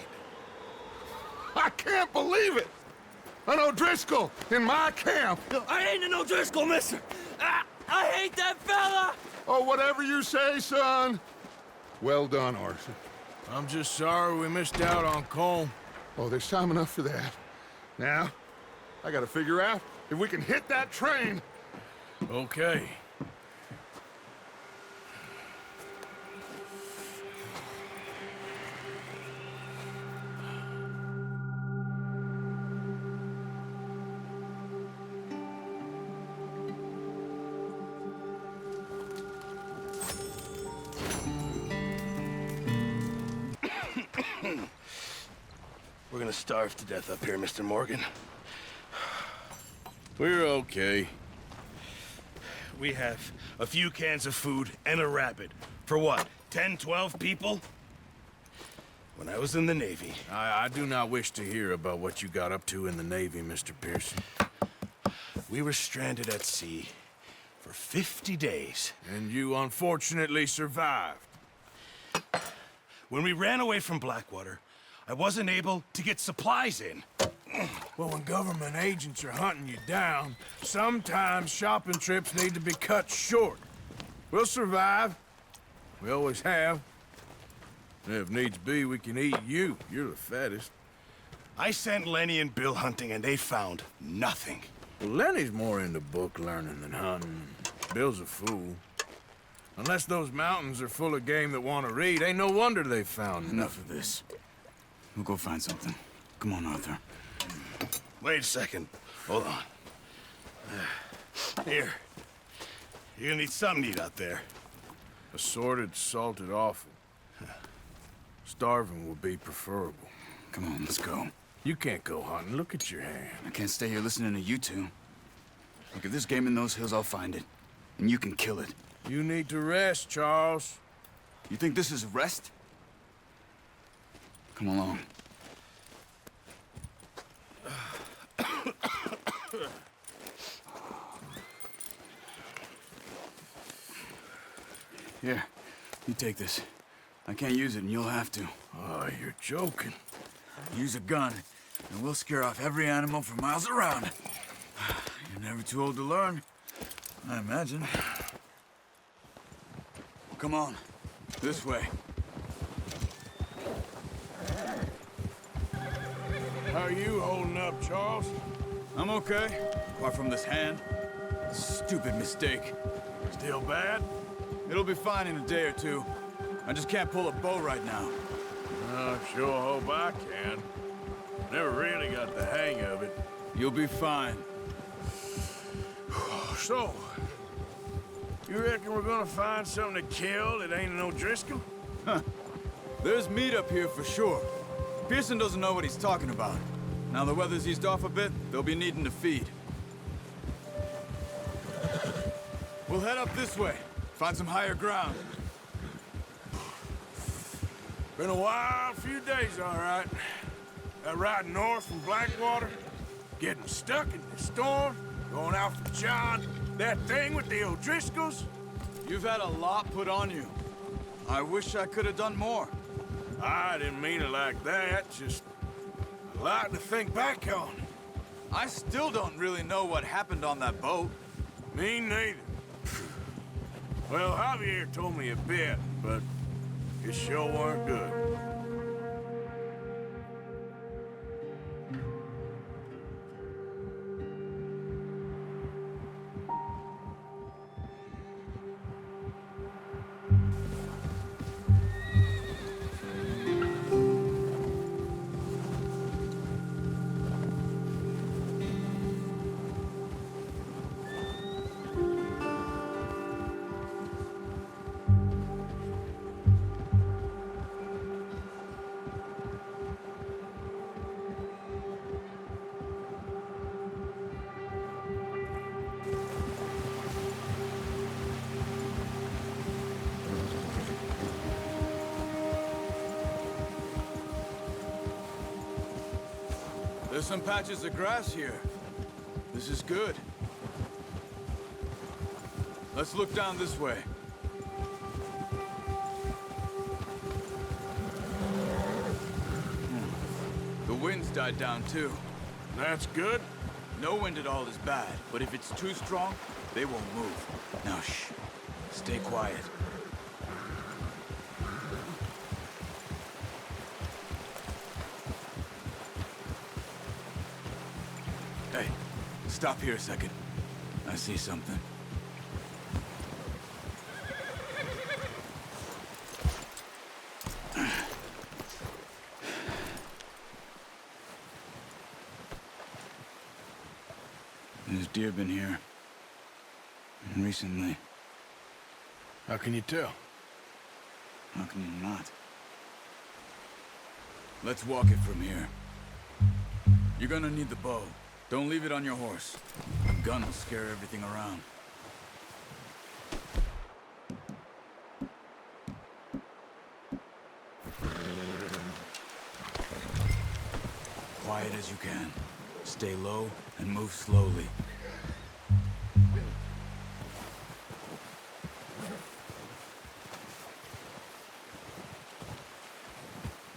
Speaker 2: I can't believe it! An O'Driscoll in my camp!
Speaker 10: I ain't an O'Driscoll, mister! I hate that fella!
Speaker 2: Oh, whatever you say, son. Well done, Arthur.
Speaker 4: I'm just sorry we missed out on Colm.
Speaker 2: Oh, there's time enough for that. Now, I gotta figure out if we can hit that train.
Speaker 4: Okay.
Speaker 14: We're gonna starve to death up here, Mr. Morgan.
Speaker 4: We're okay.
Speaker 14: We have a few cans of food and a rabbit. For what, 10, 12 people? When I was in the Navy...
Speaker 4: I do not wish to hear about what you got up to in the Navy, Mr. Pearson.
Speaker 14: We were stranded at sea for 50 days.
Speaker 4: And you unfortunately survived.
Speaker 14: When we ran away from Blackwater, I wasn't able to get supplies in.
Speaker 4: Well, when government agents are hunting you down, sometimes shopping trips need to be cut short. We'll survive. We always have. And if needs be, we can eat you. You're the fattest.
Speaker 14: I sent Lenny and Bill hunting, and they found nothing.
Speaker 4: Well, Lenny's more into book learning than hunting. Bill's a fool. Unless those mountains are full of game that want to read, ain't no wonder they found
Speaker 15: Enough of this. We'll go find something. Come on, Arthur.
Speaker 14: Wait a second. Hold on. Here. You're gonna need something to eat out there.
Speaker 4: Assorted, salted offal. Starving will be preferable.
Speaker 15: Come on, let's go.
Speaker 4: You can't go hunting. Look at your hand.
Speaker 15: I can't stay here listening to you two. Look, if there's game in those hills, I'll find it. And you can kill it.
Speaker 4: You need to rest, Charles.
Speaker 15: You think this is rest? Come along. Here, you take this. I can't use it, and you'll have to.
Speaker 4: Oh, you're joking.
Speaker 15: Use a gun, and we'll scare off every animal for miles around. You're never too old to learn, I imagine. Come on. This way.
Speaker 4: How are you holding up, Charles?
Speaker 15: I'm okay, apart from this hand. Stupid mistake.
Speaker 4: Still bad?
Speaker 15: It'll be fine in a day or two. I just can't pull a bow right now.
Speaker 4: I sure hope I can. Never really got the hang of it.
Speaker 15: You'll be fine.
Speaker 4: So, you reckon we're gonna find something to kill that ain't no Driscoll?
Speaker 15: Huh. There's meat up here for sure. Pearson doesn't know what he's talking about. Now the weather's eased off a bit, they'll be needing to feed. We'll head up this way. Find some higher ground.
Speaker 4: Been a wild few days, all right. That ride north from Blackwater, getting stuck in the storm, going out for John, that thing with the O'Driscolls.
Speaker 15: You've had a lot put on you. I wish I could have done more.
Speaker 4: I didn't mean it like that, just a lot to think back on.
Speaker 15: I still don't really know what happened on that boat.
Speaker 4: Me neither. Well, Javier told me a bit, but it sure weren't good.
Speaker 15: There's some patches of grass here. This is good. Let's look down this way. The wind's died down too.
Speaker 4: That's good.
Speaker 15: No wind at all is bad, but if it's too strong, they won't move. Now shh. Stay quiet. Hey, stop here a second. I see something. There's deer been here. Recently.
Speaker 4: How can you tell?
Speaker 15: How can you not? Let's walk it from here. You're gonna need the bow. Don't leave it on your horse. The gun will scare everything around. Quiet as you can. Stay low and move slowly.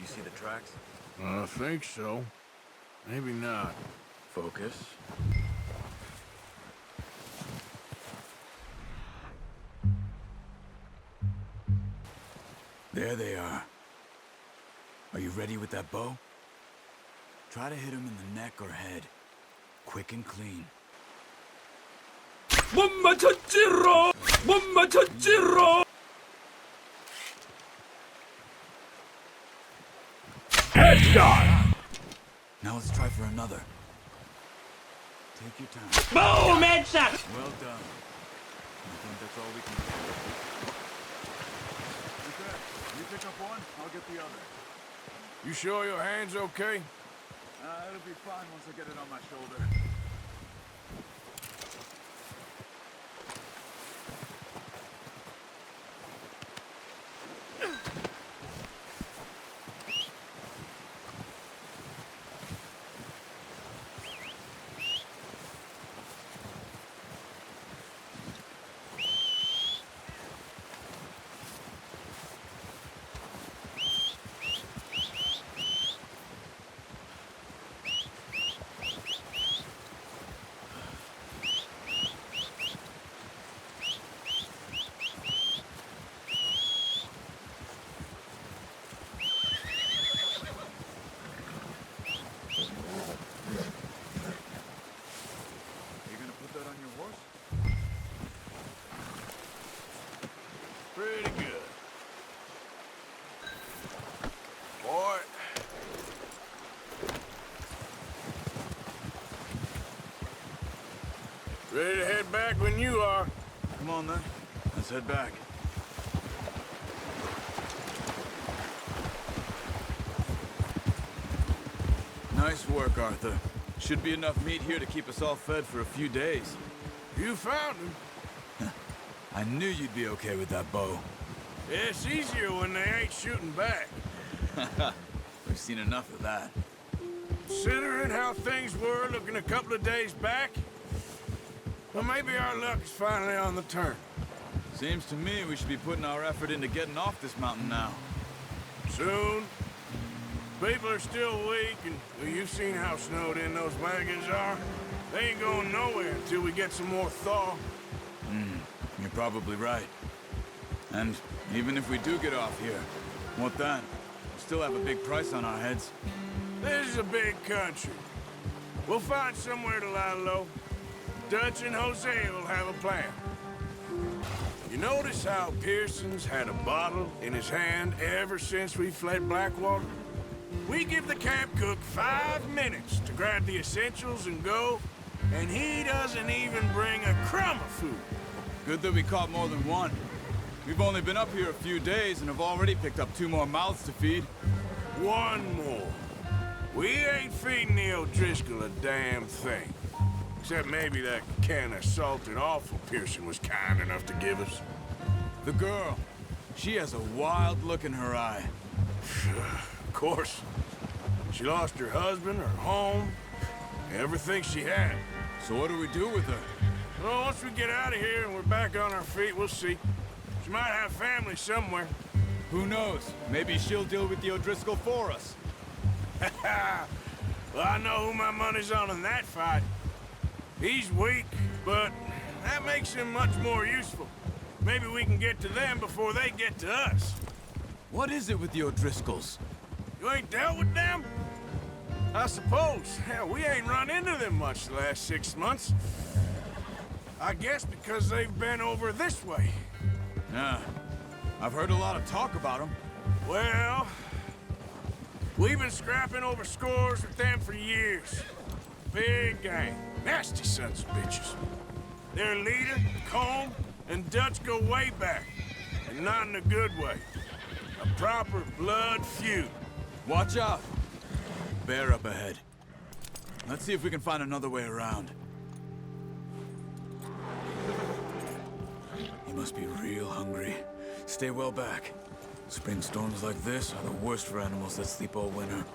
Speaker 15: You see the tracks?
Speaker 4: I think so. Maybe not.
Speaker 15: Focus. There they are. Are you ready with that bow? Try to hit him in the neck or head. Quick and clean.
Speaker 14: 못 맞췄지로! 못 맞췄지로! Headshot!
Speaker 15: Now let's try for another. Take your time.
Speaker 14: Boom! Headshot!
Speaker 15: Well done. I think that's all we can do. Okay, you pick up one, I'll get the other.
Speaker 4: You sure your hand's okay?
Speaker 15: It'll be fine once I get it on my shoulder.
Speaker 4: back when you are.
Speaker 15: Come on, then. Let's head back. Nice work, Arthur. Should be enough meat here to keep us all fed for a few days.
Speaker 4: You found him.
Speaker 15: I knew you'd be okay with that bow.
Speaker 4: Yeah, it's easier when they ain't shooting back.
Speaker 15: We've seen enough of that.
Speaker 4: Considering how things were looking a couple of days back, well, maybe our luck is finally on the turn.
Speaker 15: Seems to me we should be putting our effort into getting off this mountain now.
Speaker 4: Soon. People are still weak, and well, you've seen how snowed in those wagons are. They ain't going nowhere until we get some more thaw.
Speaker 15: You're probably right. And even if we do get off here, what then? We still have a big price on our heads.
Speaker 4: This is a big country. We'll find somewhere to lie low. Dutch and Jose will have a plan. You notice how Pearson's had a bottle in his hand ever since we fled Blackwater? We give the camp cook 5 minutes to grab the essentials and go, and he doesn't even bring a crumb of food.
Speaker 15: Good that we caught more than one. We've only been up here a few days and have already picked up 2 more mouths to feed.
Speaker 4: 1 more. We ain't feeding the O'Driscoll a damn thing. Except maybe that can of salted offal Pearson was kind enough to give us.
Speaker 15: The girl. She has a wild look in her eye.
Speaker 4: Of course. She lost her husband, her home, everything she had.
Speaker 15: So what do we do with her?
Speaker 4: Well, once we get out of here and we're back on our feet, we'll see. She might have family somewhere.
Speaker 15: Who knows? Maybe she'll deal with the O'Driscoll for us.
Speaker 4: Well, I know who my money's on in that fight. He's weak, but that makes him much more useful. Maybe we can get to them before they get to us.
Speaker 15: What is it with the O'Driscolls?
Speaker 4: You ain't dealt with them? I suppose. Hell, we ain't run into them much the last 6 months. I guess because they've been over this way.
Speaker 15: Yeah. I've heard a lot of talk about them.
Speaker 4: Well, we've been scrapping over scores with them for years. Big gang. Nasty sons of bitches. Their leader, Combe, and Dutch go way back. And not in a good way. A proper blood feud.
Speaker 15: Watch out. Bear up ahead. Let's see if we can find another way around. You must be real hungry. Stay well back. Spring storms like this are the worst for animals that sleep all winter.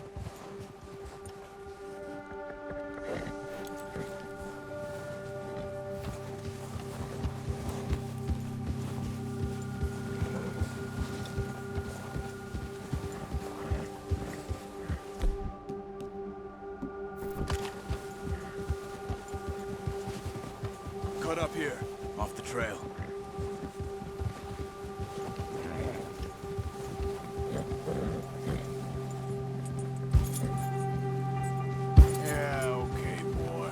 Speaker 15: Cut up here, off the trail.
Speaker 4: Yeah, okay, boy.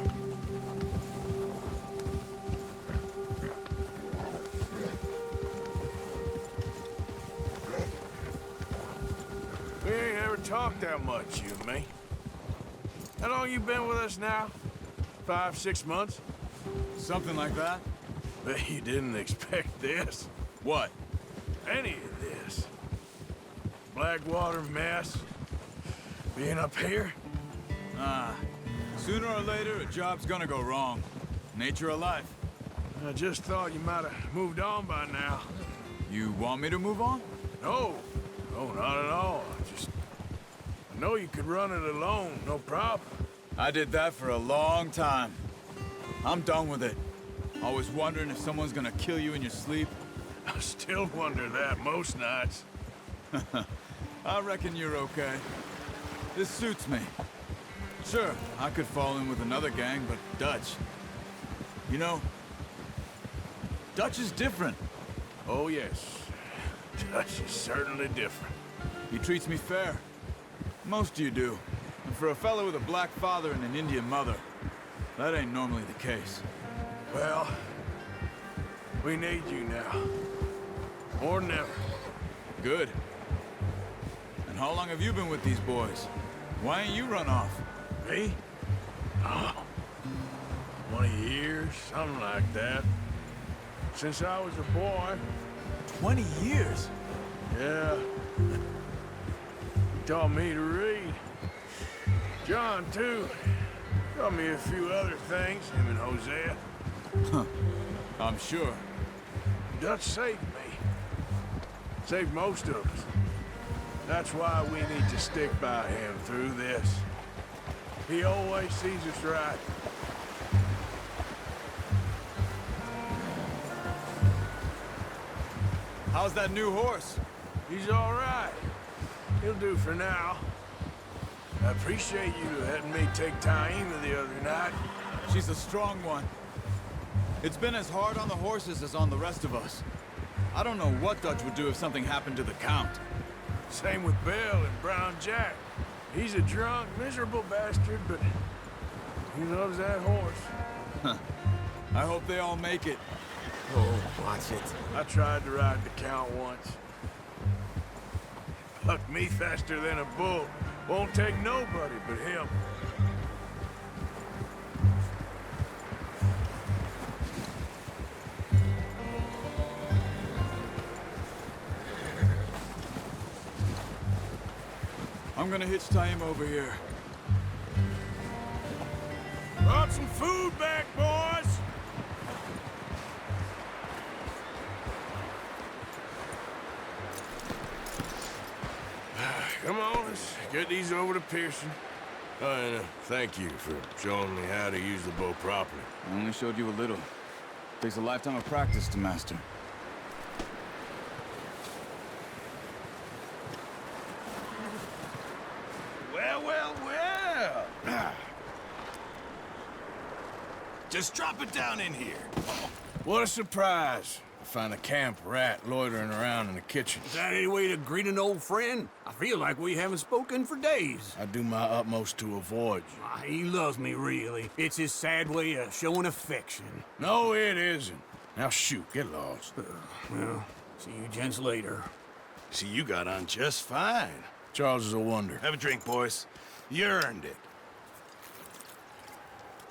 Speaker 4: We ain't ever talked that much, you and me. How long you been with us now? 5, 6 months?
Speaker 15: Something like that?
Speaker 4: Bet you didn't expect this.
Speaker 15: What?
Speaker 4: Any of this. Blackwater mess. Being up here.
Speaker 15: Sooner or later, a job's gonna go wrong. Nature of life.
Speaker 4: I just thought you might have moved on by now.
Speaker 15: You want me to move on?
Speaker 4: No. No, not at all. I know you could run it alone, no problem.
Speaker 15: I did that for a long time. I'm done with it. Always wondering if someone's gonna kill you in your sleep.
Speaker 4: I still wonder that most nights.
Speaker 15: I reckon you're okay. This suits me. Sure, I could fall in with another gang, but Dutch... You know, Dutch is different.
Speaker 4: Oh, yes. Dutch is certainly different.
Speaker 15: He treats me fair. Most of you do. And for a fellow with a black father and an Indian mother, that ain't normally the case.
Speaker 4: Well, we need you now. More than ever.
Speaker 15: Good. And how long have you been with these boys? Why ain't you run off?
Speaker 4: Me? Oh, 20 years, something like that. since I was a boy.
Speaker 15: 20 years?
Speaker 4: Yeah. He taught me to read. John, too. Taught me a few other things, him and Hosea.
Speaker 15: Huh. I'm sure.
Speaker 4: Dutch saved me. Saved most of us. That's why we need to stick by him through this. He always sees us right.
Speaker 15: How's that new horse?
Speaker 4: He's all right. He'll do for now. I appreciate you letting me take Taima the other night.
Speaker 15: She's a strong one. It's been as hard on the horses as on the rest of us. I don't know what Dutch would do if something happened to the Count.
Speaker 4: Same with Bill and Brown Jack. He's a drunk, miserable bastard, but he loves that horse.
Speaker 15: Huh. I hope they all make it.
Speaker 13: Oh, watch it.
Speaker 4: I tried to ride the Count once. Hucked me faster than a bull. Won't take nobody but him.
Speaker 15: I'm gonna hitch Taima over here.
Speaker 4: Brought some food back, boys! Come on, let's get these over to Pearson. And thank you for showing me how to use the bow properly.
Speaker 15: I only showed you a little. Takes a lifetime of practice to master.
Speaker 14: Well, well, well. Just drop it down in here.
Speaker 4: What a surprise. I find a camp rat loitering around in the kitchen.
Speaker 16: Is that any way to greet an old friend? I feel like we haven't spoken for days.
Speaker 4: I do my utmost to avoid you.
Speaker 16: He loves me, really. It's his sad way of showing affection.
Speaker 4: No, it isn't. Now shoot, get lost.
Speaker 16: Well, see you gents later.
Speaker 14: See, you got on just fine.
Speaker 4: Charles is a wonder.
Speaker 14: Have a drink, boys. You earned it.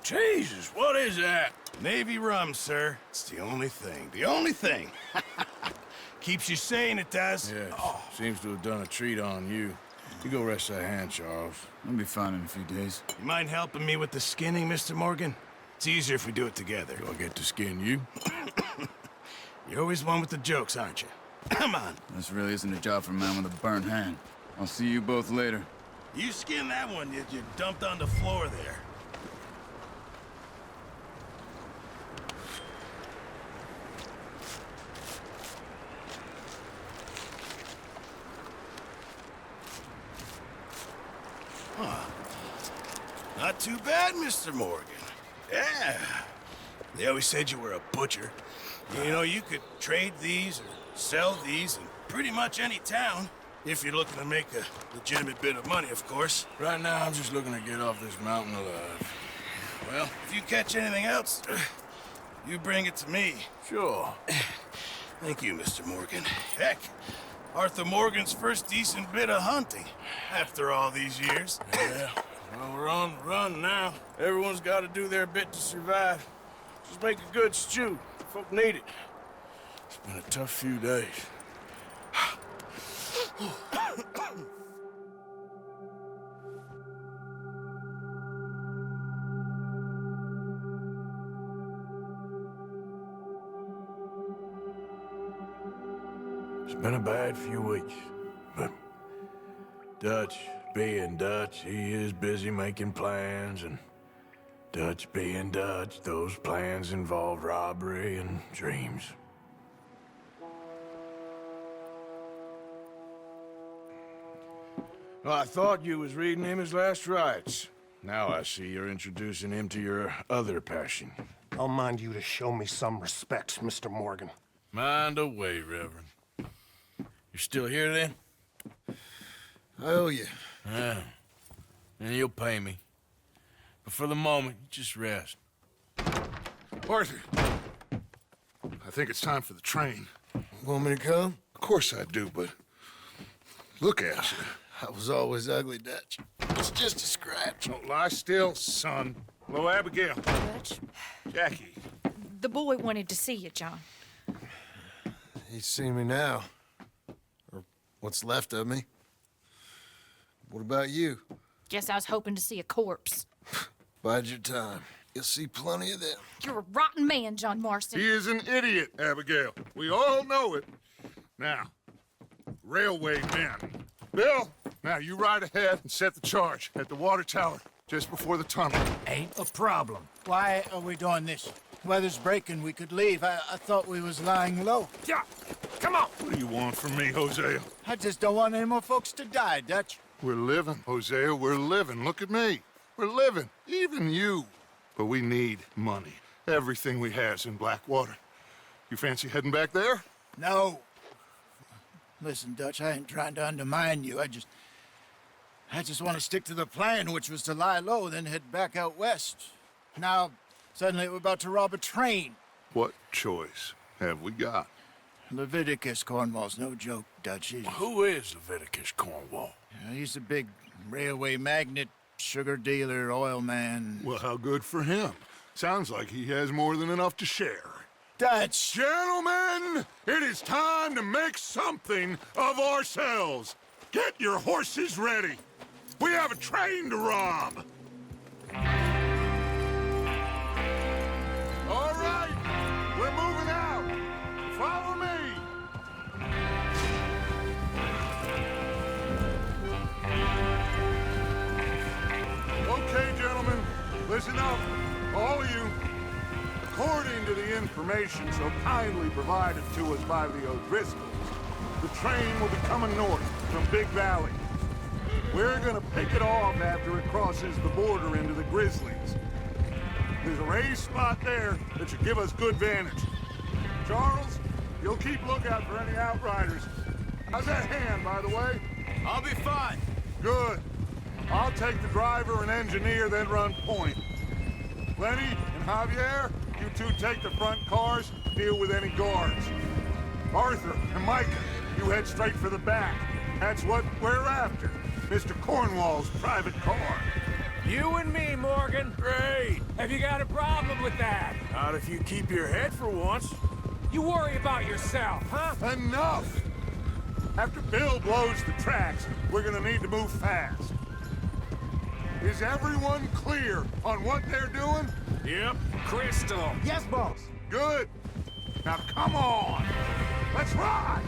Speaker 4: Jesus, what is that?
Speaker 14: Navy rum, sir. It's the only thing. The only thing. Keeps you sane, it does.
Speaker 4: Yeah, seems to have done a treat on you. You go rest that hand, Charles.
Speaker 15: I'll be fine in a few days.
Speaker 14: You mind helping me with the skinning, Mr. Morgan? It's easier if we do it together.
Speaker 4: Do I get to skin you?
Speaker 14: You're always one with the jokes, aren't you? Come on.
Speaker 15: This really isn't a job for a man with a burnt hand. I'll see you both later.
Speaker 14: You skin that one you dumped on the floor there. Not too bad, Mr. Morgan. Yeah. They always said you were a butcher. You know, you could trade these or sell these in pretty much any town. If you're looking to make a legitimate bit of money, of course.
Speaker 4: Right now, I'm just looking to get off this mountain alive.
Speaker 14: Well, if you catch anything else, you bring it to me.
Speaker 4: Sure.
Speaker 14: Thank you, Mr. Morgan. Heck, Arthur Morgan's first decent bit of hunting after all these years.
Speaker 4: Yeah. Well, we're on the run now. Everyone's got to do their bit to survive. Just make a good stew. Folk need it. It's been a tough few days. It's been a bad few weeks, but Dutch being Dutch, he is busy making plans, and Dutch being Dutch, those plans involve robbery and dreams. Well, I thought you was reading him his last rites. Now I see you're introducing him to your other passion.
Speaker 1: I'll mind you to show me some respect, Mr. Morgan.
Speaker 4: Mind away, Reverend. You're still here, then?
Speaker 1: I owe you.
Speaker 4: Yeah. And you'll pay me. But for the moment, just rest.
Speaker 2: Arthur, I think it's time for the train.
Speaker 1: Want me to come?
Speaker 2: Of course I do, but look at you.
Speaker 1: I was always ugly, Dutch. It's just a scratch.
Speaker 2: Don't lie still, son. Hello, Abigail.
Speaker 6: Dutch,
Speaker 2: Jackie.
Speaker 6: the boy wanted to see you, John.
Speaker 12: You see me now. Or what's left of me. What about you?
Speaker 6: Guess I was hoping to see a corpse.
Speaker 12: Bide your time. You'll see plenty of them.
Speaker 6: You're a rotten man, John Marston.
Speaker 2: He is an idiot, Abigail. We all know it. Now, railway men. Bill, now you ride ahead and set the charge at the water tower just before the tunnel.
Speaker 3: Ain't a problem. Why are we doing this? Weather's breaking. We could leave. I thought we was lying low.
Speaker 2: Yeah, come on. What do you want from me, Hosea?
Speaker 3: I just don't want any more folks to die, Dutch.
Speaker 2: We're living, Hosea. We're living. Look at me. We're living. Even you. But we need money. Everything we has in Blackwater. You fancy heading back there?
Speaker 3: No. Listen, Dutch, I ain't trying to undermine you. I just want to stick to the plan, which was to lie low, then head back out west. Now, suddenly we're about to rob a train.
Speaker 2: What choice have we got?
Speaker 3: Leviticus Cornwall's no joke, Dutch.
Speaker 14: Who is Leviticus Cornwall?
Speaker 3: He's a big railway magnate, sugar dealer, oil man.
Speaker 2: Well, how good for him. Sounds like he has more than enough to share.
Speaker 3: Dutch!
Speaker 2: Gentlemen, it is time to make something of ourselves. Get your horses ready. We have a train to rob. All right, we're moving out. Follow me. Okay, gentlemen, listen up, all of you. According to the information so kindly provided to us by the O'Driscolls, the train will be coming north from Big Valley. We're gonna pick it off after it crosses the border into the Grizzlies. There's a raised spot there that should give us good vantage. Charles, you'll keep lookout for any outriders. How's that hand, by the way?
Speaker 15: I'll be fine.
Speaker 2: Good. I'll take the driver and engineer, then run point. Lenny and Javier, you two take the front cars, deal with any guards. Arthur and Micah, you head straight for the back. That's what we're after. Mr. Cornwall's private car.
Speaker 4: You and me, Morgan.
Speaker 7: Great.
Speaker 4: Have you got a problem with that?
Speaker 7: Not if you keep your head for once.
Speaker 4: You worry about yourself, huh?
Speaker 2: Enough! After Bill blows the tracks, we're gonna need to move fast. Is everyone clear on what they're doing?
Speaker 7: Yep, crystal.
Speaker 8: Yes, boss.
Speaker 2: Good. Now come on. Let's ride.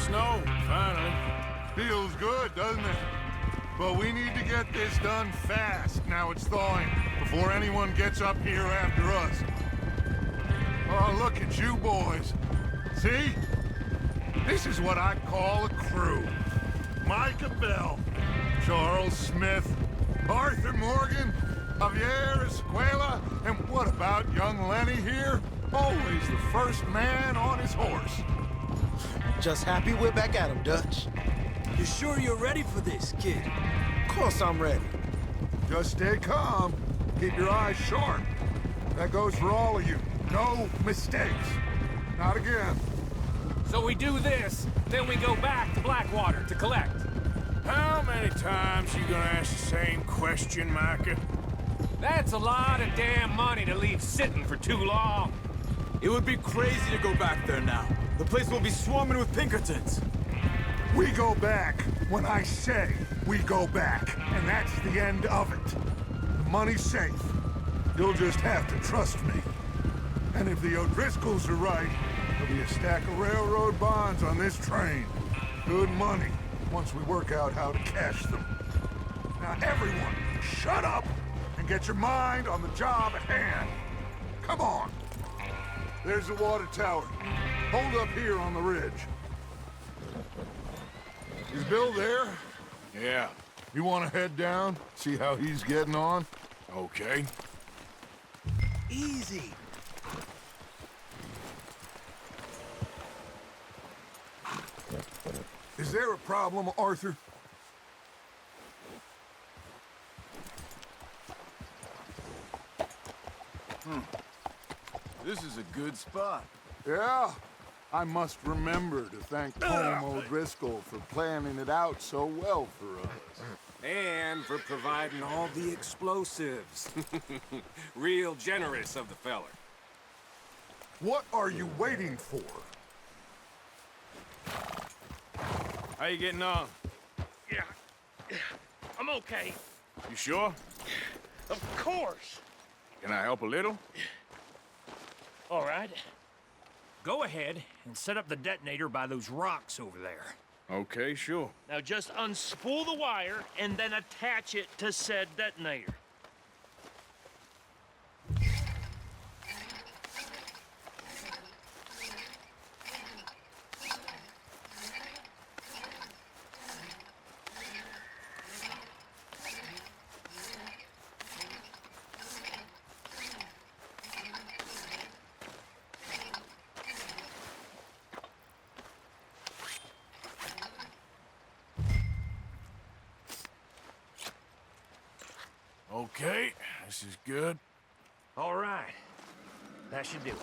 Speaker 7: Snow, finally.
Speaker 2: Feels good, doesn't it? But we need to get this done fast. Now it's thawing, before anyone gets up here after us. Oh, look at you boys. See? This is what I call a crew. Micah Bell, Charles Smith, Arthur Morgan, Javier Escuela, and what about young Lenny here? Always the first man on his horse.
Speaker 8: Just happy we're back at him, Dutch.
Speaker 10: You sure you're ready for this, kid?
Speaker 8: Of course I'm ready.
Speaker 2: Just stay calm. Keep your eyes sharp. That goes for all of you. No mistakes. Not again.
Speaker 4: So we do this, then we go back to Blackwater to collect.
Speaker 7: How many times you gonna ask the same question, Micah?
Speaker 4: That's a lot of damn money to leave sitting for too long.
Speaker 15: It would be crazy to go back there now. The place will be swarming with Pinkertons.
Speaker 2: We go back when I say we go back, and that's the end of it. The money's safe. You'll just have to trust me. And if the O'Driscolls are right, there'll be a stack of railroad bonds on this train. Good money, once we work out how to cash them. Now everyone, shut up and get your mind on the job at hand. Come on. There's the water tower. Hold up here on the ridge. Is Bill there? Yeah. You want to head down? See how he's getting on?
Speaker 4: Okay.
Speaker 14: Easy.
Speaker 2: Is there a problem, Arthur?
Speaker 15: This is a good spot.
Speaker 2: Yeah. I must remember to thank Tom O'Driscoll for planning it out so well for us.
Speaker 7: And for providing all the explosives. Real generous of the feller.
Speaker 2: What are you waiting for?
Speaker 4: How you getting on?
Speaker 8: Yeah. I'm okay.
Speaker 4: You sure?
Speaker 8: Of course.
Speaker 4: Can I help a little?
Speaker 8: All right. Go ahead and set up the detonator by those rocks over there.
Speaker 4: Okay, sure.
Speaker 8: Now just unspool the wire and then attach it to said detonator.
Speaker 4: Okay, this is good.
Speaker 8: All right. That should do it.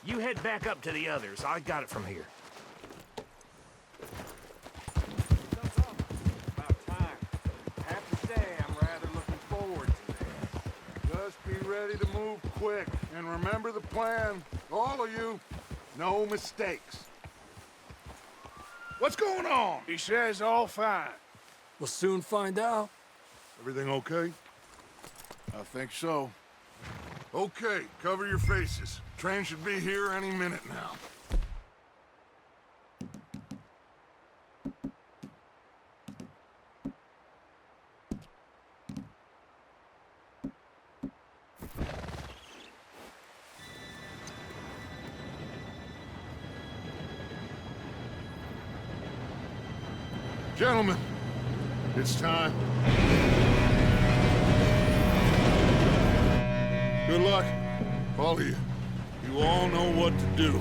Speaker 8: You head back up to the others. I got it from here.
Speaker 7: About time. I have to say, I'm rather looking forward to this.
Speaker 2: Just be ready to move quick. And remember the plan. All of you, no mistakes. What's going on?
Speaker 4: He says all fine.
Speaker 10: We'll soon find out.
Speaker 2: Everything okay?
Speaker 4: I think so.
Speaker 2: Okay, cover your faces. Train should be here any minute now. Gentlemen, it's time. Good luck, all of you. You all know what to do.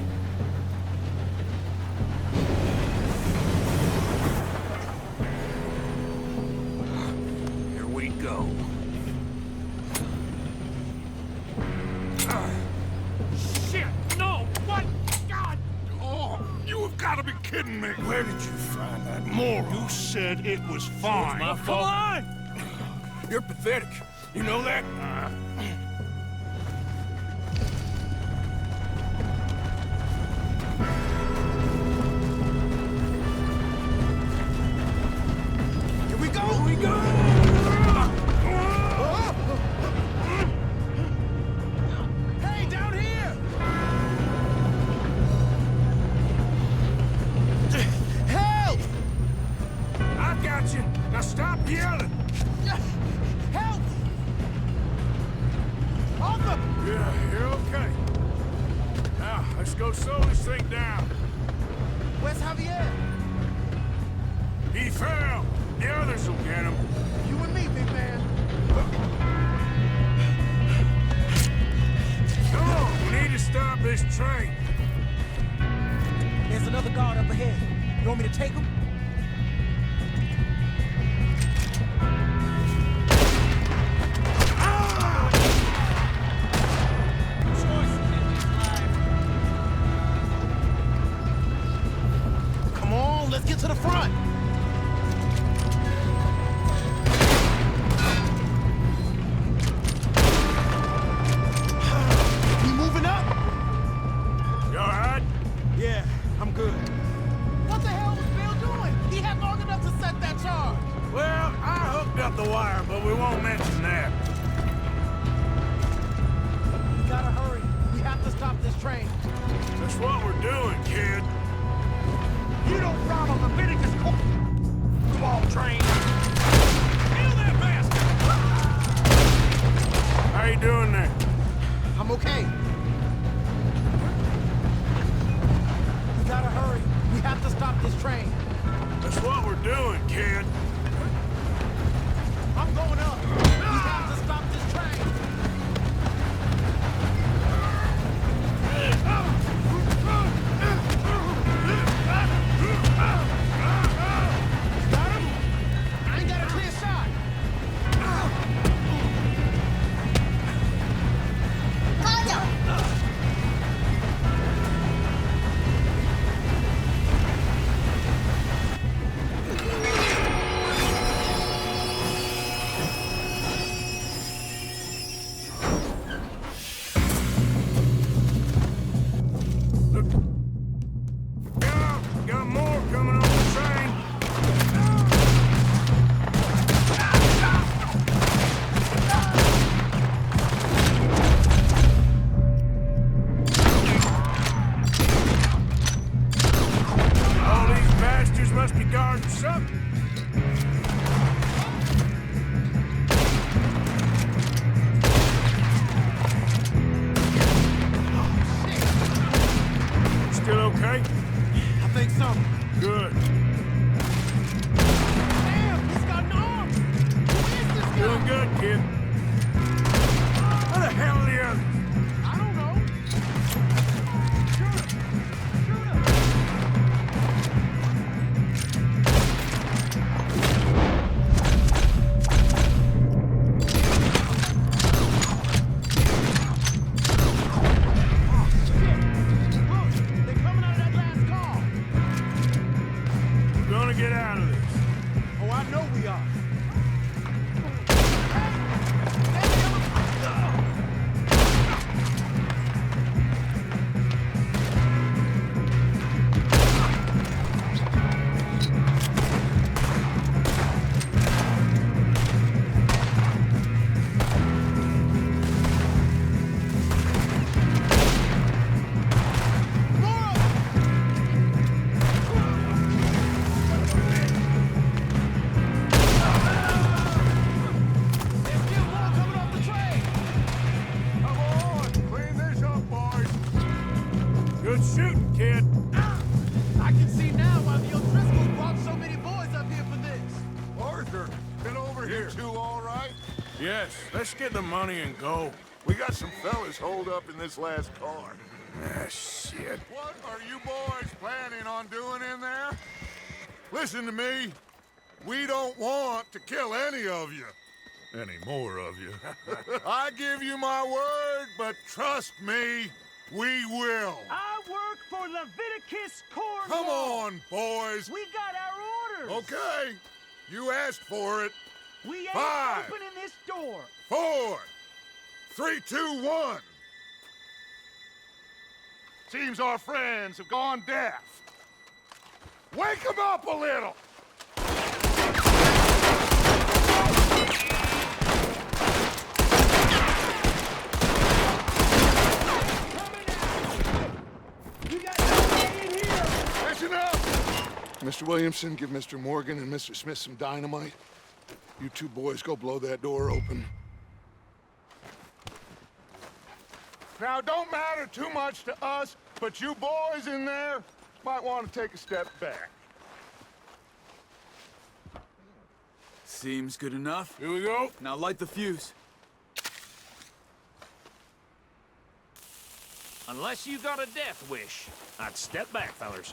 Speaker 8: Here we go. Shit! No! What? God!
Speaker 2: Oh, you have got to be kidding me.
Speaker 4: Where did you find that moron?
Speaker 2: You said it was fine.
Speaker 4: My fault. Come on! You're pathetic. You know that?
Speaker 8: Here we go! Here we go! Hey, down here! Help!
Speaker 4: I got you. Now stop yelling.
Speaker 8: Help! Arthur!
Speaker 4: Yeah, you're okay. Now, let's go slow this thing down.
Speaker 8: Where's Javier?
Speaker 4: He fell. The others will get him.
Speaker 8: You and me, big man.
Speaker 4: Come on, we need to stop this train.
Speaker 8: There's another guard up ahead. You want me to take him? Come on, let's get to the front. We moving up?
Speaker 4: You all right?
Speaker 8: Yeah, I'm good. What the hell was Bill doing? He had long enough to set that charge.
Speaker 4: Well, I hooked up the wire, but we won't mention that.
Speaker 8: We gotta hurry. We have to stop this train.
Speaker 4: That's what we're doing, kid.
Speaker 8: You don't follow Leviticus code. Come on, train. Kill that bastard!
Speaker 4: How you doing there?
Speaker 8: I'm okay. We gotta hurry. We have to stop this train.
Speaker 4: That's what we're doing, kid.
Speaker 8: going up. We have to stop this train. Got him? I ain't got a clear shot.
Speaker 4: Got more coming on the train. All these bastards must be guarding something. Still okay?
Speaker 8: I think so.
Speaker 4: Good.
Speaker 8: Damn, he's got an arm. Who is this guy?
Speaker 4: Doing good, kid. Where the hell are the others?
Speaker 8: I don't know. Shoot him. Shoot him. Oh, shit. Look, they're coming out of that last car.
Speaker 4: We're gonna get out of this.
Speaker 8: Oh, I know we are.
Speaker 4: Good shooting, kid.
Speaker 8: I can see now why the O'Driscolls brought so many boys up here for this.
Speaker 2: Arthur, get over here. You two all right?
Speaker 4: Yes, let's get the money and go.
Speaker 2: We got some fellas holed up in this last car.
Speaker 4: Ah, shit.
Speaker 2: What are you boys planning on doing in there? Listen to me. We don't want to kill any of you. Any more of you. I give you my word, but trust me, we will.
Speaker 8: I work for Leviticus Corps.
Speaker 2: Come on, boys.
Speaker 8: We got our orders.
Speaker 2: Okay. You asked for it.
Speaker 8: We ain't
Speaker 2: 5,
Speaker 8: opening this door.
Speaker 2: 4, 3, 2, 1. Seems our friends have gone deaf. Wake them up a little. Listen up! Mr. Williamson, give Mr. Morgan and Mr. Smith some dynamite. You two boys go blow that door open. Now, don't matter too much to us, but you boys in there might want to take a step back.
Speaker 15: Seems good enough.
Speaker 4: Here we go.
Speaker 15: Now light the fuse.
Speaker 9: Unless you got a death wish, I'd step back, fellers.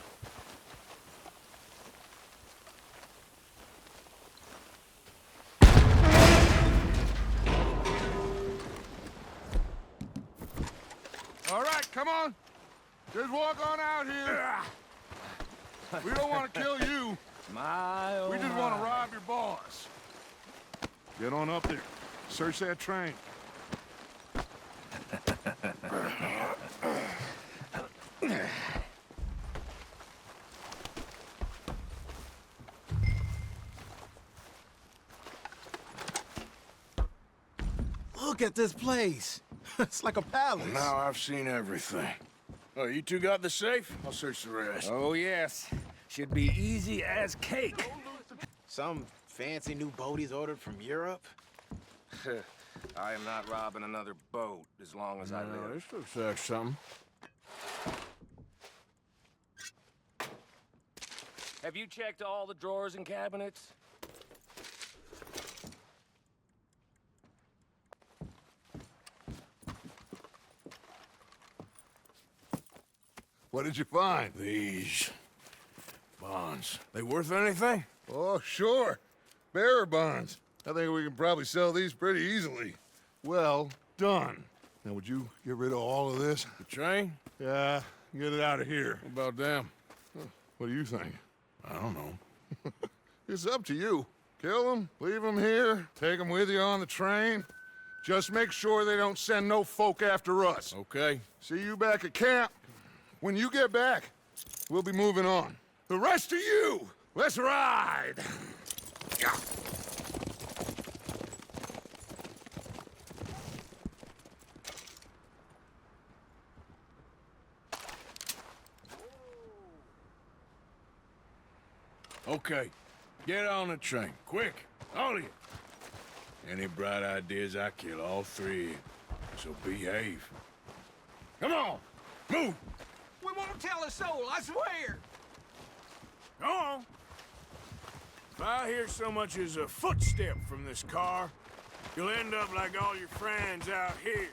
Speaker 2: All right, come on. Just walk on out here. We don't want to kill you. We just want to rob your boss. Get on up there. Search that train.
Speaker 8: Look at this place. It's like a palace.
Speaker 14: Now I've seen everything.
Speaker 4: Oh, you two got the safe? I'll search the rest.
Speaker 9: Oh, yes. Should be easy as cake.
Speaker 13: Some fancy new boat he's ordered from Europe?
Speaker 1: I am not robbing another boat as long as I live.
Speaker 4: This looks like something.
Speaker 7: Have you checked all the drawers and cabinets?
Speaker 2: What did you find?
Speaker 4: These bonds. They worth anything?
Speaker 2: Oh, sure. Bearer bonds. I think we can probably sell these pretty easily. Well done. Now, would you get rid of all of this?
Speaker 4: The train?
Speaker 2: Yeah, get it out of here.
Speaker 4: What about them?
Speaker 2: What do you think?
Speaker 4: I don't know.
Speaker 2: It's up to you. Kill them, leave them here, take them with you on the train. Just make sure they don't send no folk after us.
Speaker 4: Okay.
Speaker 2: See you back at camp. When you get back, we'll be moving on. The rest of you, let's ride!
Speaker 4: Okay. Get on the train. Quick. All of you. Any bright ideas, I kill all three of you. So behave. Come on! Move!
Speaker 9: We won't tell a soul, I swear!
Speaker 4: Go on! If I hear so much as a footstep from this car, you'll end up like all your friends out here.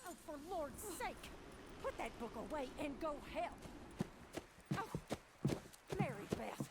Speaker 5: Oh, for Lord's sake, put that book away and go help. Oh, Mary Beth.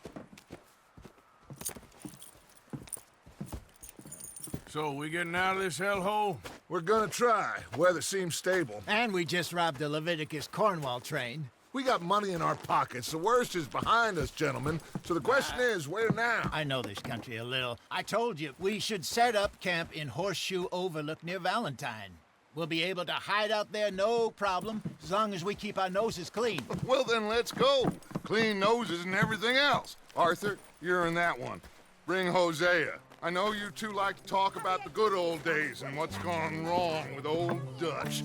Speaker 4: So, we getting out of this hellhole?
Speaker 2: We're gonna try. Weather seems stable.
Speaker 3: And we just robbed the Leviticus Cornwall train.
Speaker 2: We got money in our pockets. The worst is behind us, gentlemen. So the question is, where now?
Speaker 3: I know this country a little. I told you, we should set up camp in Horseshoe Overlook near Valentine. We'll be able to hide out there, no problem, as long as we keep our noses clean.
Speaker 2: Well, then let's go. Clean noses and everything else. Arthur, you're in that one. Bring Hosea. I know you two like to talk about the good old days and what's gone wrong with old Dutch.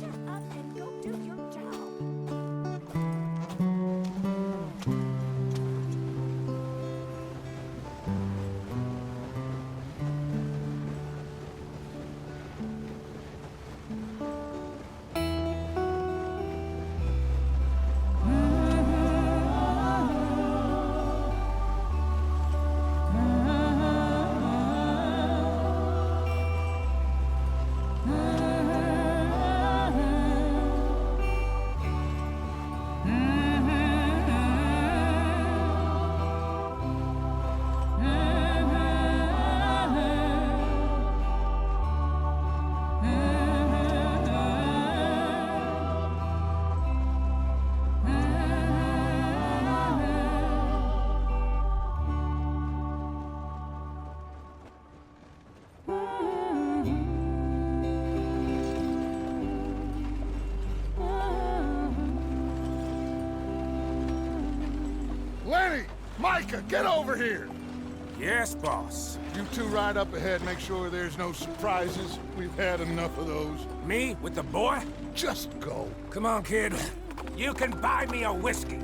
Speaker 2: Lenny! Micah, get over here!
Speaker 4: Yes, boss.
Speaker 2: You two ride up ahead, make sure there's no surprises. We've had enough of those.
Speaker 16: Me with the boy?
Speaker 2: Just go.
Speaker 16: Come on, kid. You can buy me a whiskey.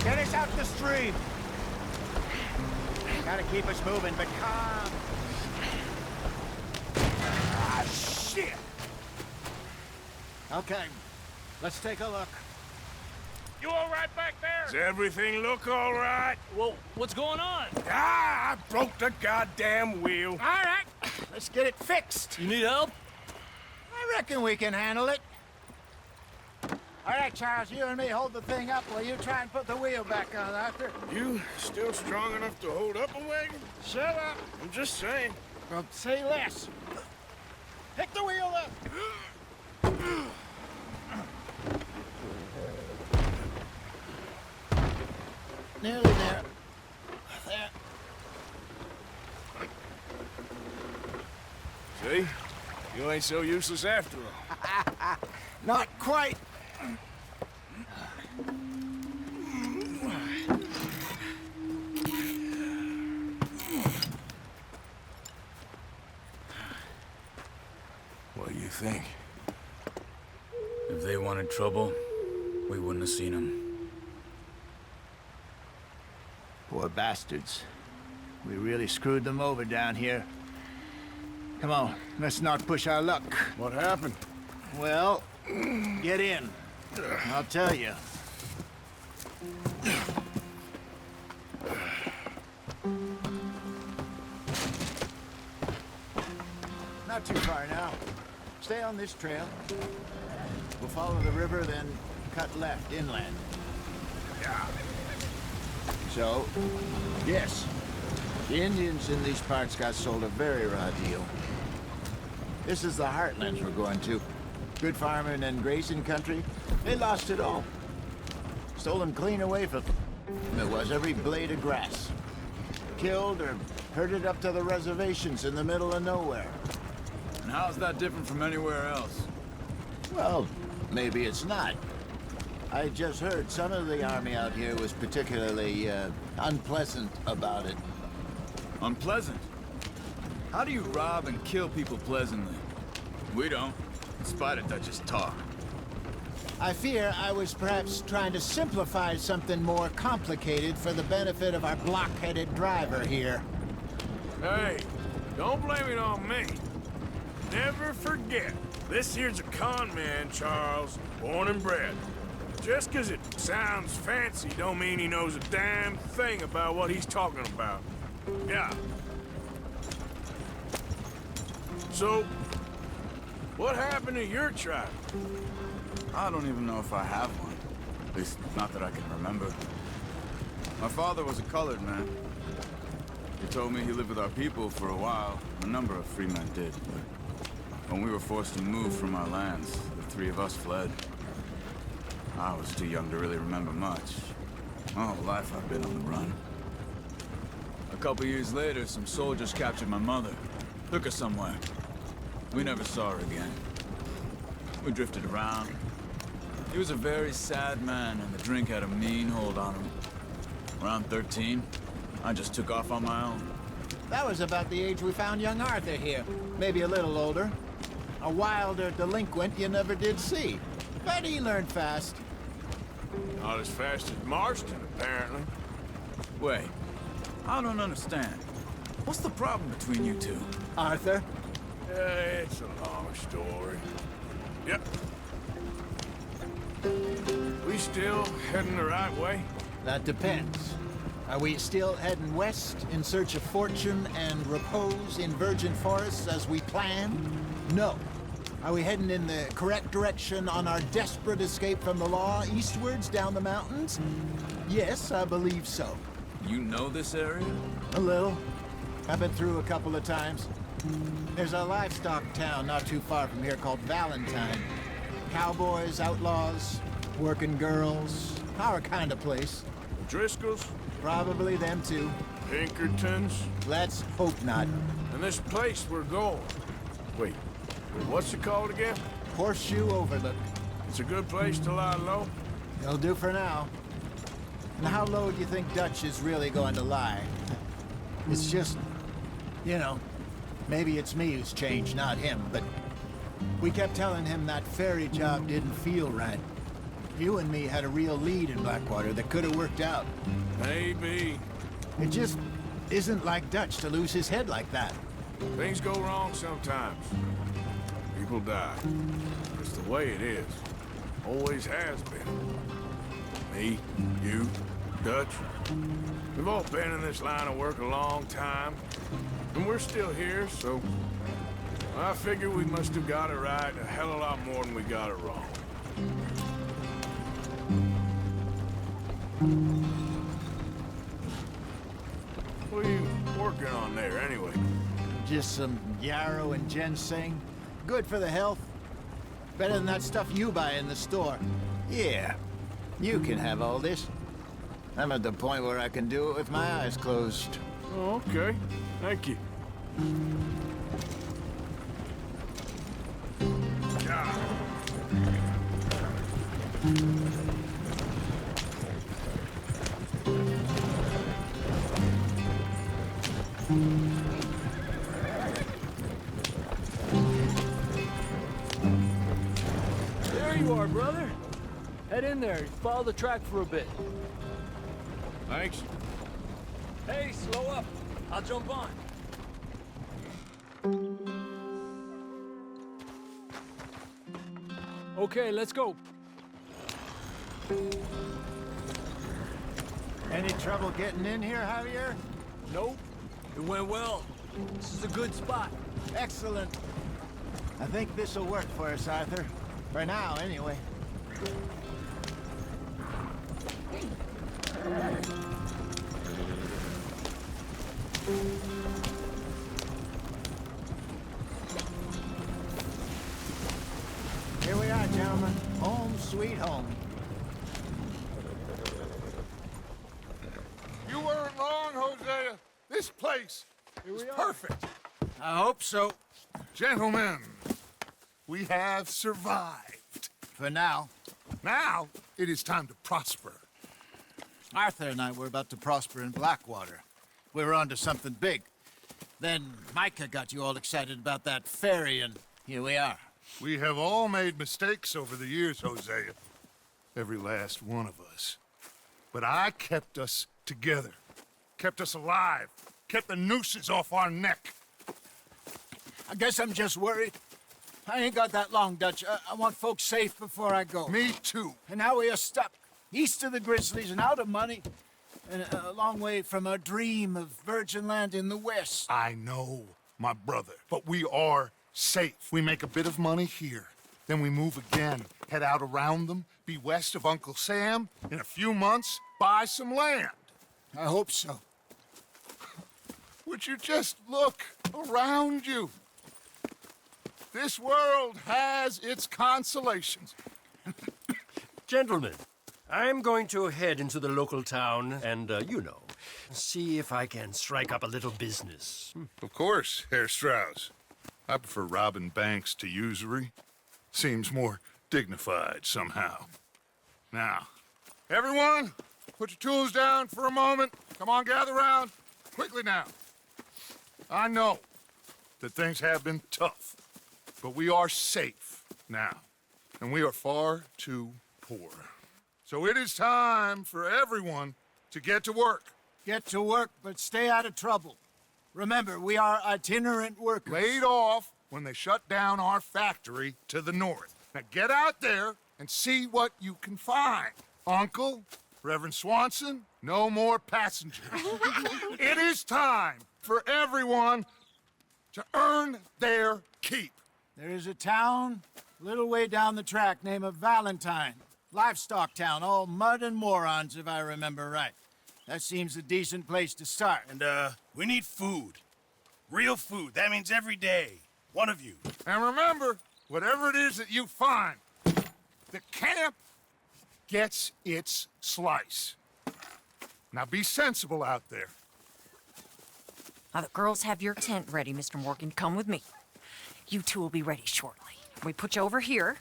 Speaker 3: Get us out the stream. Gotta keep us moving, but calm.
Speaker 4: Ah, shit!
Speaker 3: Okay, let's take a look.
Speaker 4: You all right back there? Does everything look all right?
Speaker 10: Well, what's going on?
Speaker 4: Ah, I broke the goddamn wheel.
Speaker 9: All right,
Speaker 3: Let's get it fixed.
Speaker 10: You need help?
Speaker 3: I reckon we can handle it. All right, Charles, you and me hold the thing up while you try and put the wheel back on, Arthur.
Speaker 4: You still strong enough to hold up a wagon?
Speaker 3: Shut up.
Speaker 4: I'm just saying.
Speaker 3: Well, say less. Pick the wheel up. Nearly there. There.
Speaker 4: See? You ain't so useless after all.
Speaker 3: Not quite.
Speaker 4: What do you think?
Speaker 15: If they wanted trouble, we wouldn't have seen them.
Speaker 3: Poor bastards. We really screwed them over down here. Come on, let's not push our luck.
Speaker 4: What happened?
Speaker 3: Well, get in. I'll tell you. Not too far now. Stay on this trail. We'll follow the river, then cut left inland.
Speaker 4: Yeah.
Speaker 3: So, yes, the Indians in these parts got sold a very raw deal. This is the heartlands we're going to. Good farming and grazing country. They lost it all. Stolen clean away from them. It was every blade of grass. Killed or herded up to the reservations in the middle of nowhere.
Speaker 15: And how's that different from anywhere else?
Speaker 3: Well, maybe it's not. I just heard some of the army out here was particularly unpleasant about it.
Speaker 15: Unpleasant? How do you rob and kill people pleasantly? We don't, in spite of Dutch's talk.
Speaker 3: I fear I was perhaps trying to simplify something more complicated for the benefit of our block-headed driver here.
Speaker 4: Hey, don't blame it on me. Never forget, this here's a con man, Charles, born and bred. Just 'cause it sounds fancy don't mean he knows a damn thing about what he's talking about. Yeah. So, what happened to your tribe?
Speaker 15: I don't even know if I have one. At least, not that I can remember. My father was a colored man. He told me he lived with our people for a while. A number of free men did, but when we were forced to move from our lands, the three of us fled. I was too young to really remember much. My whole life I've been on the run. A couple years later, some soldiers captured my mother. Took her somewhere. We never saw her again. We drifted around. He was a very sad man, and the drink had a mean hold on him. Around 13, I just took off on my own.
Speaker 3: That was about the age we found young Arthur here. Maybe a little older. A wilder delinquent you never did see. But he learned fast.
Speaker 4: Not as fast as Marston, apparently.
Speaker 15: Wait, I don't understand. What's the problem between you two?
Speaker 3: Arthur?
Speaker 4: It's a long story. Yep. We still heading the right way?
Speaker 3: That depends. Are we still heading west in search of fortune and repose in virgin forests as we planned? No. Are we heading in the correct direction on our desperate escape from the law eastwards down the mountains? Yes, I believe so.
Speaker 15: You know this area?
Speaker 3: A little. I've been through a couple of times. There's a livestock town not too far from here called Valentine. Cowboys, outlaws, working girls, our kind of place.
Speaker 4: Driscolls?
Speaker 3: Probably them too.
Speaker 4: Pinkertons?
Speaker 3: Let's hope not.
Speaker 4: And this place we're going. Wait, what's it called again?
Speaker 3: Horseshoe Overlook.
Speaker 4: It's a good place to lie low?
Speaker 3: It'll do for now. And how low do you think Dutch is really going to lie? It's just, you know, maybe it's me who's changed, not him, but we kept telling him that ferry job didn't feel right. You and me had a real lead in Blackwater that could have worked out.
Speaker 4: Maybe.
Speaker 3: It just isn't like Dutch to lose his head like that.
Speaker 4: Things go wrong sometimes. People die. It's the way it is. Always has been. Me, you, Dutch. We've all been in this line of work a long time, and we're still here, so I figure we must have got it right a hell of a lot more than we got it wrong. What are you working on there, anyway?
Speaker 3: Just some yarrow and ginseng. Good for the health. Better than that stuff you buy in the store. Yeah, you can have all this. I'm at the point where I can do it with my eyes closed.
Speaker 4: Oh, okay. Thank you.
Speaker 10: There you are, brother. Head in there. Follow the track for a bit.
Speaker 4: Thanks.
Speaker 10: Hey, slow up. I'll jump on. Okay, let's go.
Speaker 3: Any trouble getting in here, Javier?
Speaker 10: Nope. It went well. This is a good spot.
Speaker 3: Excellent. I think this'll work for us, Arthur. For now, anyway. Here we are, gentlemen. Home sweet home.
Speaker 2: You weren't wrong, Hosea. This place is perfect.
Speaker 3: I hope so.
Speaker 2: Gentlemen, we have survived.
Speaker 3: For now.
Speaker 2: Now, it is time to prosper.
Speaker 3: Arthur and I were about to prosper in Blackwater. We were onto something big. Then Micah got you all excited about that ferry, and here we are.
Speaker 2: We have all made mistakes over the years, Hosea. Every last one of us. But I kept us together. Kept us alive. Kept the nooses off our neck.
Speaker 3: I guess I'm just worried. I ain't got that long, Dutch. I want folks safe before I go.
Speaker 2: Me too.
Speaker 3: And now we are stuck. East of the Grizzlies and out of money. And a long way from our dream of virgin land in the west.
Speaker 2: I know, my brother. But we are safe. We make a bit of money here. Then we move again. Head out around them. Be west of Uncle Sam. In a few months, buy some land.
Speaker 3: I hope so.
Speaker 2: Would you just look around you? This world has its consolations.
Speaker 17: Gentlemen, I'm going to head into the local town and, see if I can strike up a little business.
Speaker 2: Of course, Herr Strauss. I prefer robbing banks to usury. Seems more dignified somehow. Now, everyone, put your tools down for a moment. Come on, gather round. Quickly now. I know that things have been tough, but we are safe now, and we are far too poor. So it is time for everyone to get to work.
Speaker 3: Get to work, but stay out of trouble. Remember, we are itinerant workers.
Speaker 2: Laid off when they shut down our factory to the north. Now get out there and see what you can find. Uncle, Reverend Swanson, no more passengers. It is time for everyone to earn their keep.
Speaker 3: There is a town a little way down the track named Valentine. Livestock town, all mud and morons, if I remember right. That seems a decent place to start.
Speaker 14: And, we need food. Real food. That means every day. One of you.
Speaker 2: And remember, whatever it is that you find, the camp gets its slice. Now be sensible out there.
Speaker 5: Now, the girls have your tent ready, Mr. Morgan. Come with me. You two will be ready shortly. We put you over here.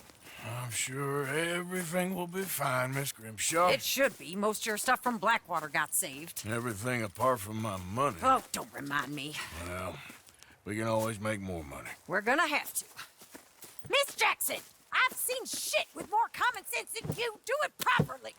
Speaker 4: I'm sure everything will be fine, Miss Grimshaw.
Speaker 5: It should be. Most of your stuff from Blackwater got saved.
Speaker 4: Everything apart from my money.
Speaker 5: Oh, don't remind me.
Speaker 4: Well, we can always make more money.
Speaker 5: We're gonna have to. Miss Jackson, I've seen shit with more common sense than you. Do it properly.